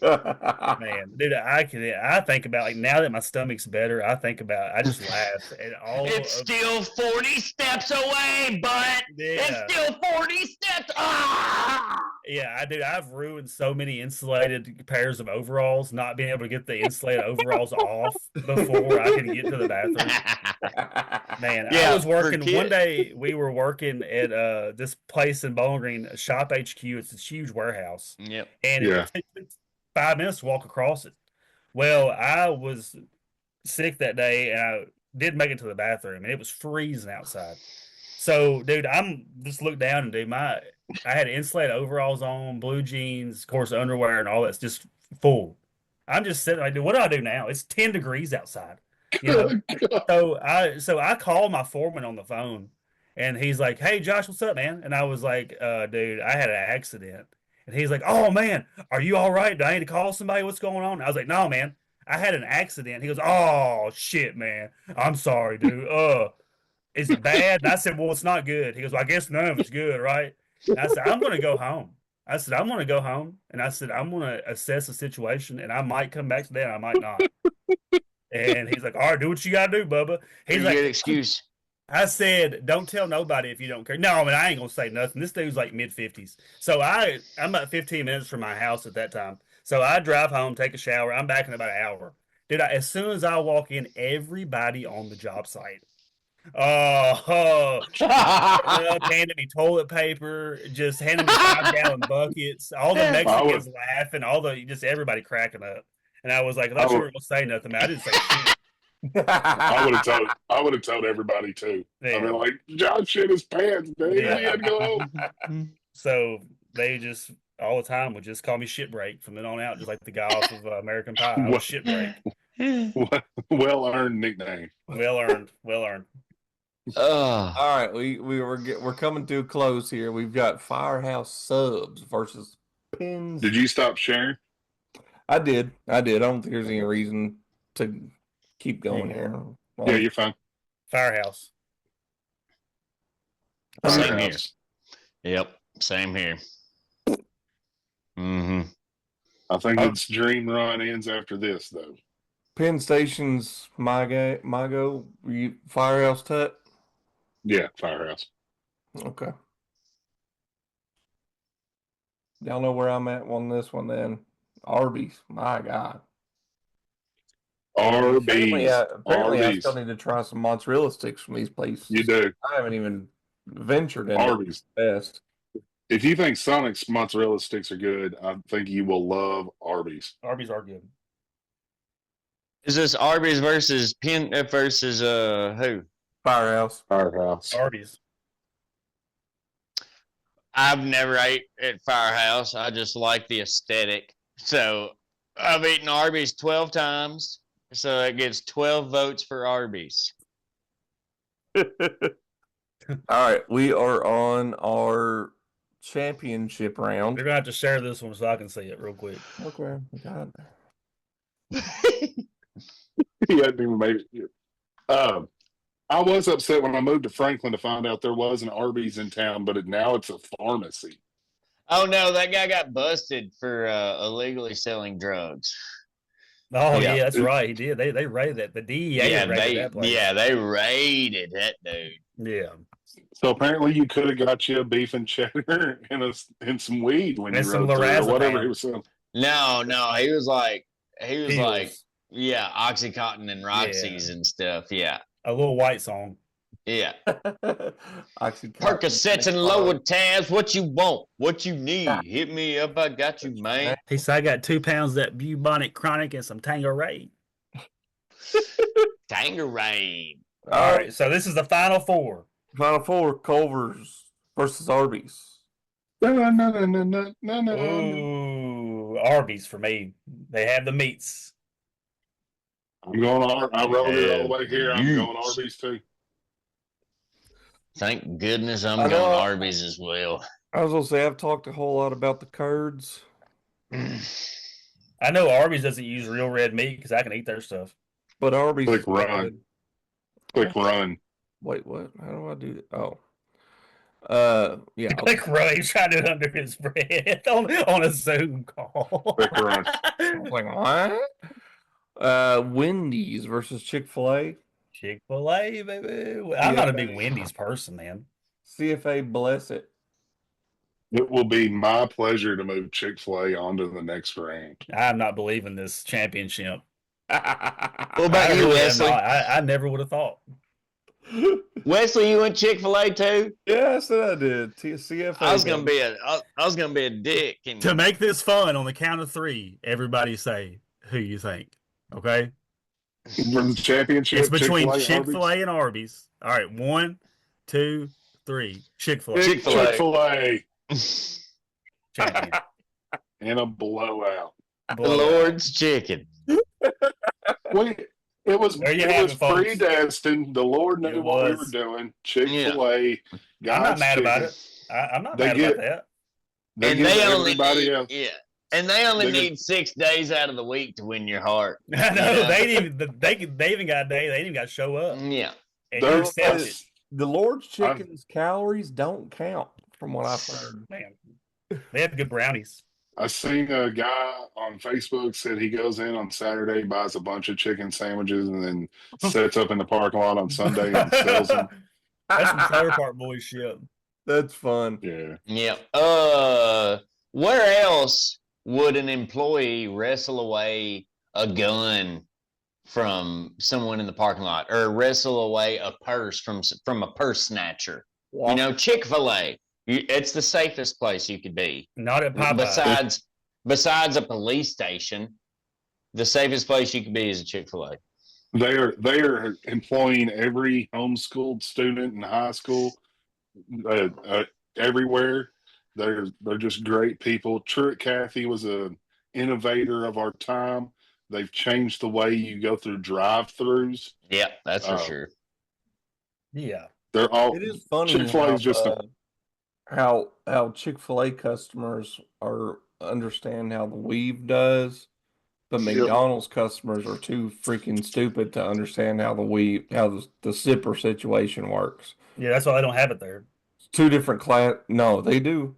Man, dude, I think about like now that my stomach's better, I just laugh at all. It's of, still 40 steps away, but yeah. it's still 40 steps. Ah! Yeah, I do. I've ruined so many insulated pairs of overalls, not being able to get the insulated overalls off before I can get to the bathroom. Man, I Yeah, was for working one kid- day. We were working at this place in Bowling Green, Shop HQ. It's this huge warehouse, Yep. and Yeah. it took 5 minutes to walk across it. Well, I was sick that day, and I did make it to the bathroom, and it was freezing outside. So, dude, I'm just look down and dude, I had insulated overalls on, blue jeans, of course, underwear, and all that's just full. I'm just sitting like, dude, what do I do now? It's 10 degrees outside, you know. So I called my foreman on the phone, and he's like, "Hey, Josh, what's up, man?" And I was like, "Dude, I had an accident." And he's like, "Oh man, are you all right? Do I need to call somebody? What's going on?" I was like, "No, man, I had an accident." He goes, "Oh shit, man, I'm sorry, dude. Is it bad?" And I said, "Well, it's not good." He goes, "Well, I guess none of it's good, right?" And I said, "I'm going to go home." I said, "I'm going to go home." And I said, "I'm going to assess the situation, and I might come back today, and I might not." And he's like, "All right, do what you got to do, Bubba." He's Pretty like, good excuse. I said, "Don't tell nobody if you don't care." No, I mean, I ain't going to say nothing. This dude's like mid-50s. So I'm about 15 minutes from my house at that time. So I drive home, take a shower. I'm back in about an hour. Dude, as soon as I walk in, everybody on the job site. Oh, handed me toilet paper, just handed me 5-gallon buckets. All the I Mexicans would, laughing, just everybody cracking up. And I was like, I I thought you would, weren't gonna say nothing, man. I didn't say shit. I would have told everybody too. I mean, Yeah, like, John shit his pants, dude. Yeah. We had to go home. so they just all the time would just call me shitbreak from then on out, just like the guy off of American Pie. I was shitbreak. Well earned nickname. Well earned, well earned. Oh, All right, we're coming to a close here. We've got Firehouse Subs versus Pins. Did you stop sharing? I did. I don't think there's any reason to keep going Yeah. here. Yeah, you're fine. Firehouse. Same here. Firehouse. Yep, same here. Mm-hmm. I think its dream run ends after this, though. Penn Station's my go. Firehouse Tut. Yeah, Firehouse. Okay. Y'all know where I'm at on this one then. Arby's. My God. Apparently, Arby's. apparently I Arby's. still need to try some mozzarella sticks from these places. You do. I haven't even ventured into Arby's. best. If you think Sonic's mozzarella sticks are good, I think you will love Arby's. Arby's are good. Is this Arby's versus versus who? Firehouse. Firehouse. Arby's. I've never ate at Firehouse. I just like the aesthetic. So I've eaten Arby's 12 times. So it gets 12 votes for Arby's. All right, we are on our championship round. You're gonna have to share this one so I can see it real quick. Okay, God. He hadn't even made it yet. I was upset when I moved to Franklin to find out there was an Arby's in town, but now it's a pharmacy. Oh no, that guy got busted for illegally selling drugs. Oh Yeah. yeah, that's right. He did. They raided that. The DEA raided that place. they raided that dude. Yeah. So apparently, you could have got you a beef and cheddar and some weed when And you some rode through, or whatever lorazepam. he was selling. No, he was like Pills. yeah, Oxycontin and Roxy's and stuff. Yeah. A little white song. Yeah. Oxycontin. Percocets and lower tabs. What you want? What you need? Hit me up. I got you, man. He said, "I got 2 pounds of that bubonic chronic and some Tanqueray." Tangerine. All right. So this is the final four. Final four: Culver's versus Arby's. No. Ooh, Arby's for me. They have the meats. I'm going. I rode it all the way here. I'm Yes. going Arby's too. Thank goodness I'm I know. going Arby's as well. I was gonna say I've talked a whole lot about the curds. I know Arby's doesn't use real red meat because I can eat their stuff. But Arby's Quick is run. good. Quick run. Wait, what? How do I do that? Oh. Yeah. Like Roy trying to do it under his breath on a Zoom call. Quick run. I was like, what? Wendy's versus Chick-fil-A. Chick-fil-A, baby. I'm not a big Wendy's person, man. CFA bless it. It will be my pleasure to move Chick-fil-A onto the next rank. I'm not believing this championship. What I about you, really am Wesley? not. I never would have thought. Wesley, you went Chick-fil-A too? Yeah, I said I did. CFA. I was gonna be a dick. And To make this fun, on the count of 3, everybody say who you think. Okay? For the championship, It's between Chick-fil-A, Chick-fil-A and Arby's. All right, 1, 2, 3. Chick-fil-A. Chick-fil-A. Chick-fil-A Champion. and a blowout. the Lord's chicken. It was There you have it, folks. predestined. The Lord knew It what we was. were doing. Chick-fil-A. I'm not God's mad about chicken. it. I'm not They mad get- about that. They And give they only everybody need, else. yeah. And they only They get- need 6 days out of the week to win your heart. I know Yeah. they didn't even they even got a day. They didn't even got to show up. Yeah. And They're- you accept it, The Lord's chicken's calories don't count, from what I've heard. man. They have good brownies. I seen a guy on Facebook said he goes in on Saturday, buys a bunch of chicken sandwiches, and then sets up in the parking lot on Sunday and sells them. That's some Trailer Park Boys shit. That's fun. Yeah. Yeah. Where else would an employee wrestle away a gun from someone in the parking lot, or wrestle away a purse from a purse snatcher? You know, Chick-fil-A. It's the safest place you could be. Not at Popeye. Besides a police station, the safest place you could be is a Chick-fil-A. They are employing every homeschooled student in high school, everywhere. They're just great people. Truett Cathy was an innovator of our time. They've changed the way you go through drive-throughs. Yeah, that's for Oh. sure. Yeah. They're all It is funny Chick-fil-A how, is just a how Chick-fil-A customers understand how the weave does, but Yep. McDonald's customers are too freaking stupid to understand how the zipper situation works. Yeah, that's why they don't have it there. It's two different class. No, they do.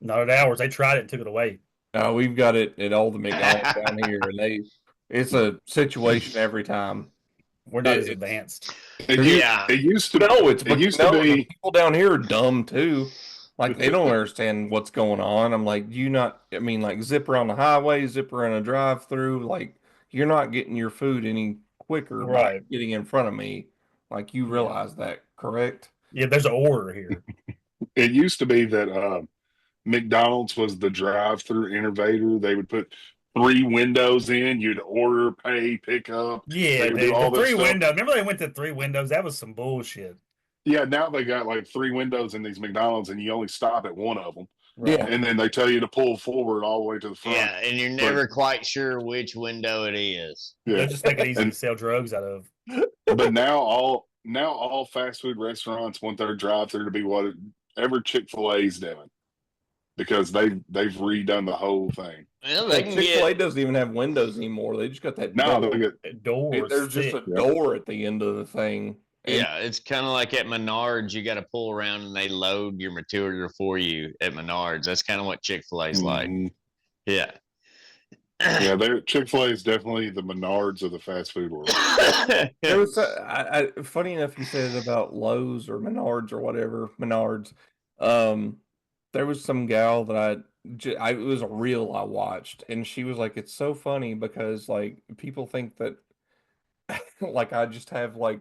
Not at ours. They tried it and took it away. We've got it at all the McDonald's down here, and it's a situation every time. We're not as It's- advanced. It used to No, it's it used to the be people down here are dumb too. Like they don't understand what's going on. I'm like, like zipper on the highway, zipper in a drive-through. Like you're not getting your food any quicker by Right. getting in front of me. Like you realize that, correct? Yeah, there's an order here. it used to be that McDonald's was the drive-through innovator. They would put 3 windows in. You'd order, pay, pick up. Yeah, They would the do all this 3 stuff. windows. Remember they went to 3 windows? That was some bullshit. Yeah, now they got like 3 windows in these McDonald's, and you only stop at one of them. Yeah. And then they tell you to pull forward all the way to the front. Yeah, and you're never quite sure which window it is. Yeah. They just make it easy And- to sell drugs out of. But now all fast food restaurants want their drive-through to be whatever Chick-fil-A's doing, because they've redone the whole thing. Well, they can Chick-fil-A get doesn't even have windows anymore. They just got that Now door. they get Doors. There's just a thick. door at the end of the thing. And yeah, it's kind of like at Menards. You got to pull around and they load your material for you at Menards. That's kind of what Chick-fil-A's like. Mhm. Yeah. Yeah, Chick-fil-A is definitely the Menards of the fast food world. There was funny enough you said it about Lowe's or Menards or whatever Menards. There was some gal that it was a reel I watched, and she was like, "It's so funny because like people think that like I just have like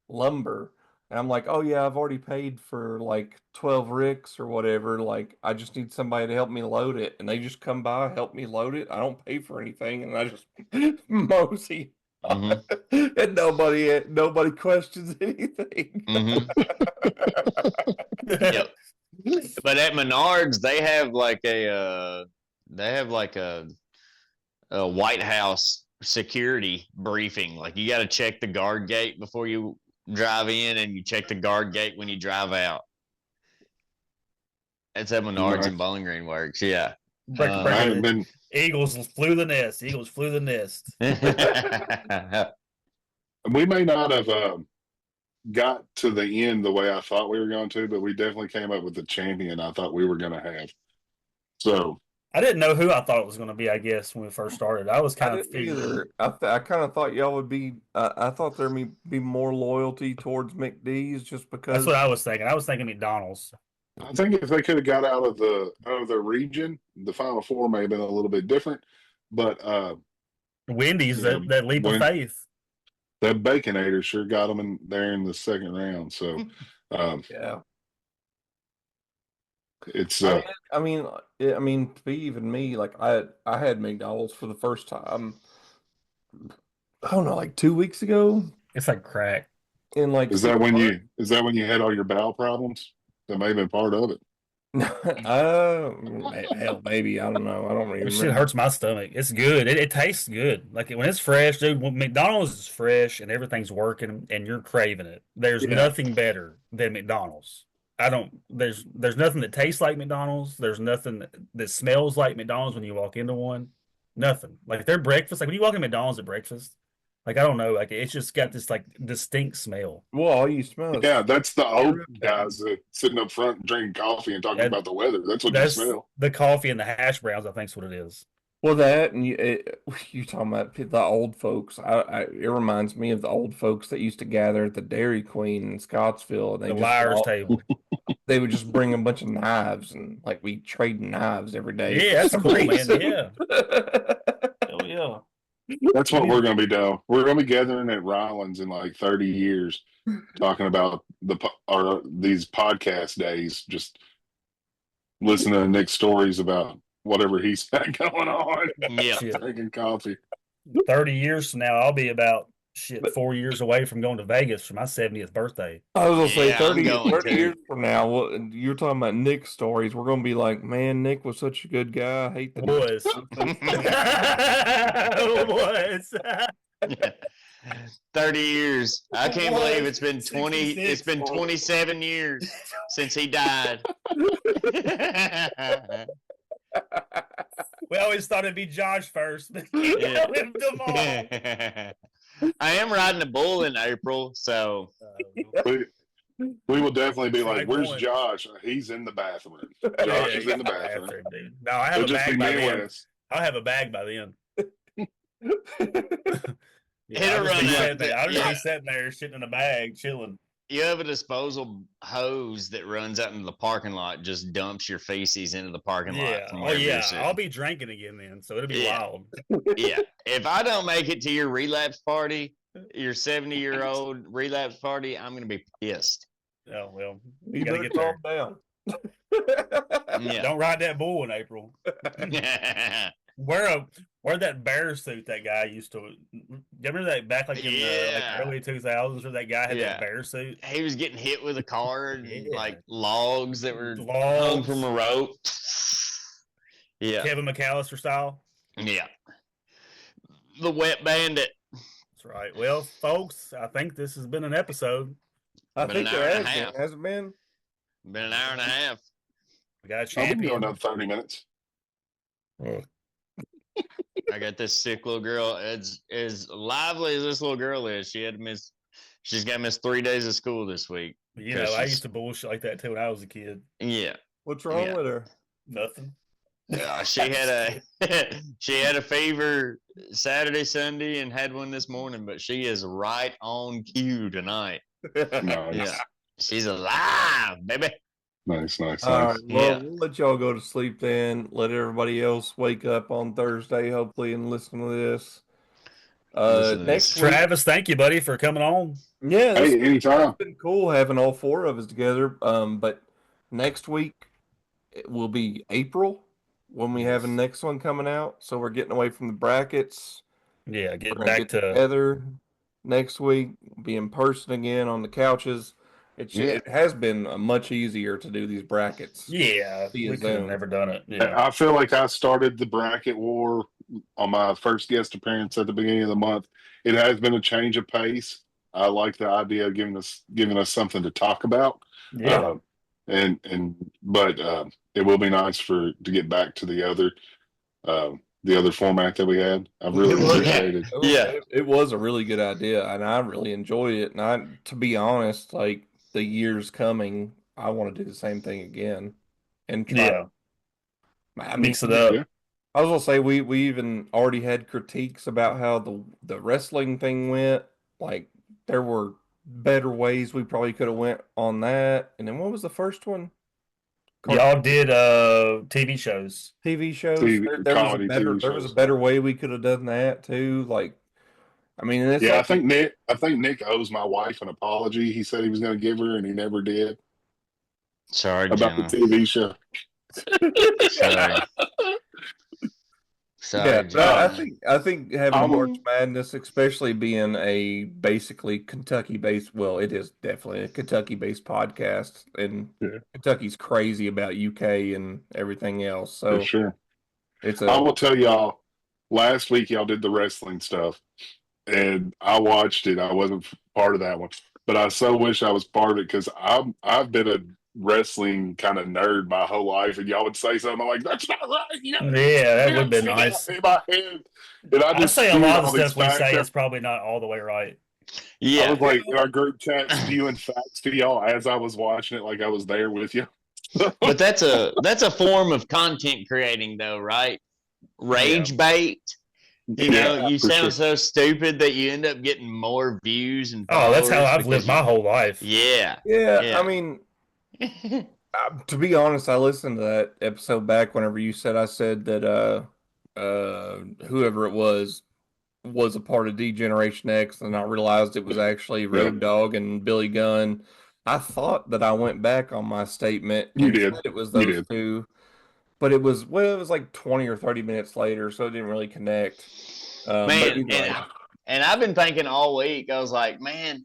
lumber." And I'm like, "Oh yeah, I've already paid for like 12 ricks or whatever. Like I just need somebody to help me load it." And they just come by, help me load it. I don't pay for anything, and I just mosey. Mhm. And nobody questions anything. Mhm. Yep. But at Menards, they have like a White House security briefing. Like you got to check the guard gate before you drive in, and you check the guard gate when you drive out. That's at Menards and Bowling Green Works. Yeah. Break- I break- haven't been. Eagles flew the nest. Eagles flew the nest. We may not have got to the end the way I thought we were going to, but we definitely came up with the champion I thought we were going to have. So I didn't know who I thought it was going to be, I guess, when we first started. I was I kind of didn't figuring. either. I kind of thought y'all would be. I thought there'd be more loyalty towards McD's just because. That's what I was thinking. I was thinking McDonald's. I think if they could have got out of the region, the Final Four may have been a little bit different. But Wendy's, you know, that leap of when faith. that Baconator sure got them in there in the second round. So Yeah. it's I mean, to be even me, like I had McDonald's for the first time. I don't know, like 2 weeks ago, It's like crack. in like is that when you had all your bowel problems? That may have been part of it. hell, maybe I don't know. I don't even This shit remember. hurts my stomach. It's good. It tastes good. Like when it's fresh, dude. When McDonald's is fresh and everything's working and you're craving it, there's Yeah. nothing better than McDonald's. I don't. There's nothing that tastes like McDonald's. There's nothing that smells like McDonald's when you walk into one. Nothing. Like their breakfast. Like when you walk in McDonald's at breakfast, like I don't know. Like it's just got this like distinct smell. Well, all you smell is Yeah, that's the old syrup. guys that sitting up front drinking coffee and talking That- about the weather. That's what you That's smell. the coffee and the hash browns. I think's what it is. Well, that and you talking about the old folks. It reminds me of the old folks that used to gather at the Dairy Queen in Scottsville. And The liar's table. they would just bring a bunch of knives and like we trade knives every day. Yeah, that's for some cool, man. reason. Yeah. Hell yeah. That's what we're going to be doing. We're going to be gathering at Rylands in like 30 years, talking about these podcast days, just listening to Nick's stories about whatever he's got going on, Yeah. Shit. drinking coffee. 30 years from now, I'll be about But- 4 years away from going to Vegas for my 70th birthday. I was gonna say Yeah, I'm 30, going 30 to. years from now, you're talking about Nick's stories. We're gonna be like, man, Nick was such a good guy. I hate the Was. Was. 30 years. I can't believe it's been 20 66. it's been 27 years since he died. We always thought it'd be Josh first, but Yeah. lived them all. I am riding a bull in April, so We will definitely be Try like, "Where's going. Josh? He's in the bathroom. Yeah, Josh is in the bathroom, bathroom. dude. No, I have It'll a just be bag by me and then. Wes." I'll have a bag by then. It'll I'll just be run out sitting there- the- I'll just yeah. be sitting there sitting in a bag, chilling. you have a disposal hose that runs out into the parking lot, just dumps your feces into the parking lot. Yeah. From Oh wherever you're yeah. sitting. I'll be drinking again then, so it'll be Yeah. wild. Yeah. If I don't make it to your relapse party, your 70-year-old relapse party, I'm gonna be pissed. Oh well. You You gotta better get there. calm down. Yeah. Don't ride that bull in April. Wear that bear suit that guy used to. You remember that back like in the Yeah. early 2000s where that guy had Yeah. that bear suit? He was getting hit with a car and Yeah. like logs that were hung Logs. from a rope. Yeah. Kevin McAllister style. Yeah. The wet bandit. That's right. Well, folks, I think this has been an episode. I Been think an there hour and a has been, half. hasn't been. Been an hour and a half. We got a I'll be champion. doing another 30 minutes. I got this sick little girl. As lively as this little girl is, she's got to miss 3 days of school this week. You know, I used to bullshit like that too when I was a kid. Yeah. What's wrong Yeah. with her? Nothing. She had she had a fever Saturday, Sunday, and had one this morning, but she is right on cue tonight. Nice, Yeah. She's alive, baby. nice. All right, well, Yeah. we'll let y'all go to sleep then. Let everybody else wake up on Thursday, hopefully, and listen to this. Listen to Next this. week, Travis, thank you, buddy, for coming on. yeah, Hey, it's anytime. been cool having all four of us together. But next week it will be April when we have a next one coming out. So we're getting away from the brackets. Yeah, We're getting gonna back get to together next week, be in person again on the couches. It has been much easier to do these brackets. yeah. Via We could have Zoom. never done it. Yeah. I feel like I started the bracket war on my first guest appearance at the beginning of the month. It has been a change of pace. I like the idea of giving us something to talk about. Yeah. But it will be nice to get back to the other format that we had. I really It was. appreciate it. Yeah. It was a really good idea, and I really enjoyed it. And to be honest, like the years coming, I want to do the same thing again and try. Yeah. I Mix it up. Yeah. I was gonna say we even already had critiques about how the wrestling thing went. Like there were better ways we probably could have went on that. And then what was the first one? Y'all did TV shows. TV shows. TV There was a comedy better TV there was a shows. better way we could have done that too. Like, I mean, it's Yeah, like I think Nick owes my wife an apology. He said he was going to give her, and he never did. Sorry, About the Jenna. TV show. Sorry. Sorry, yeah, but Jenna. I think having I'm- March Madness, especially being a basically Kentucky-based, well, it is definitely a Kentucky-based podcast, and Yeah. Kentucky's crazy about UK and everything else. So For sure. it's I a will tell y'all, last week y'all did the wrestling stuff, and I watched it. I wasn't part of that one, but I so wish I was part of it because I've been a wrestling kind of nerd my whole life, and y'all would say something I'm like, "That's not right." Yeah, that would have been nice. In my head, and I I'd just say a spewed lot of all the these stuff we facts say out. is probably not all the way right. I Yeah. was like in our group chat spewing facts to y'all as I was watching it, like I was there with you. But that's a form of content creating, though, right? Rage bait. You know, Yeah, you for sound sure. so stupid that you end up getting more views and Oh, that's how followers I've because lived my whole life. Yeah. yeah. Yeah. I mean, to be honest, I listened to that episode back whenever you said I said that whoever it was a part of D-Generation X, and I realized it was actually Road Dogg and Billy Gunn. I thought that I went back on my statement You and did. said it was You those did. two, but it was like 20 or 30 minutes later, so it didn't really connect. But Man, either way. and I've been thinking all week, I was like, man,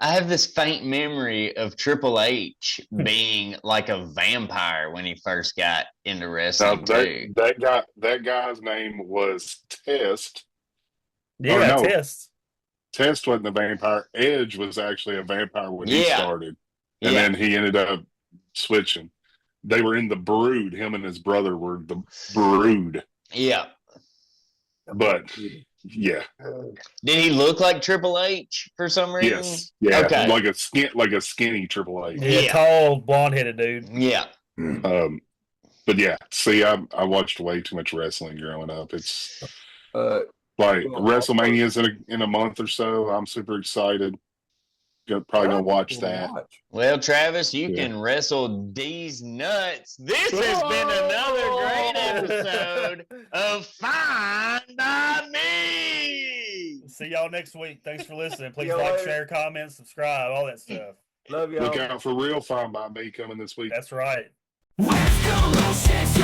I have this faint memory of Triple H being like a vampire when he first got into Now, wrestling too. that guy's name was Test. Yeah, no. test. Test wasn't a vampire. Edge was actually a vampire when he Yeah. started, and Yeah. then he ended up switching. They were in the Brood. Him and his brother were the Brood. Yeah. But yeah, Did he look like Triple H for some reason? yes, yeah, Okay. like a skinny Triple H. Yeah, Yeah. tall, blonde-headed dude. Yeah. But yeah, see, I watched way too much wrestling growing up. It's like Well, WrestleMania's in a month or so. I'm super excited. Probably gonna watch that. Well, Travis, you Yeah. can wrestle D's nuts. This has been another great episode of Fine by Me. See y'all next week. Thanks for listening. Please y'all like, later. share, comment, subscribe, all that stuff. Love y'all. Look out for Real Fine by Me coming this week. That's right. West Coast,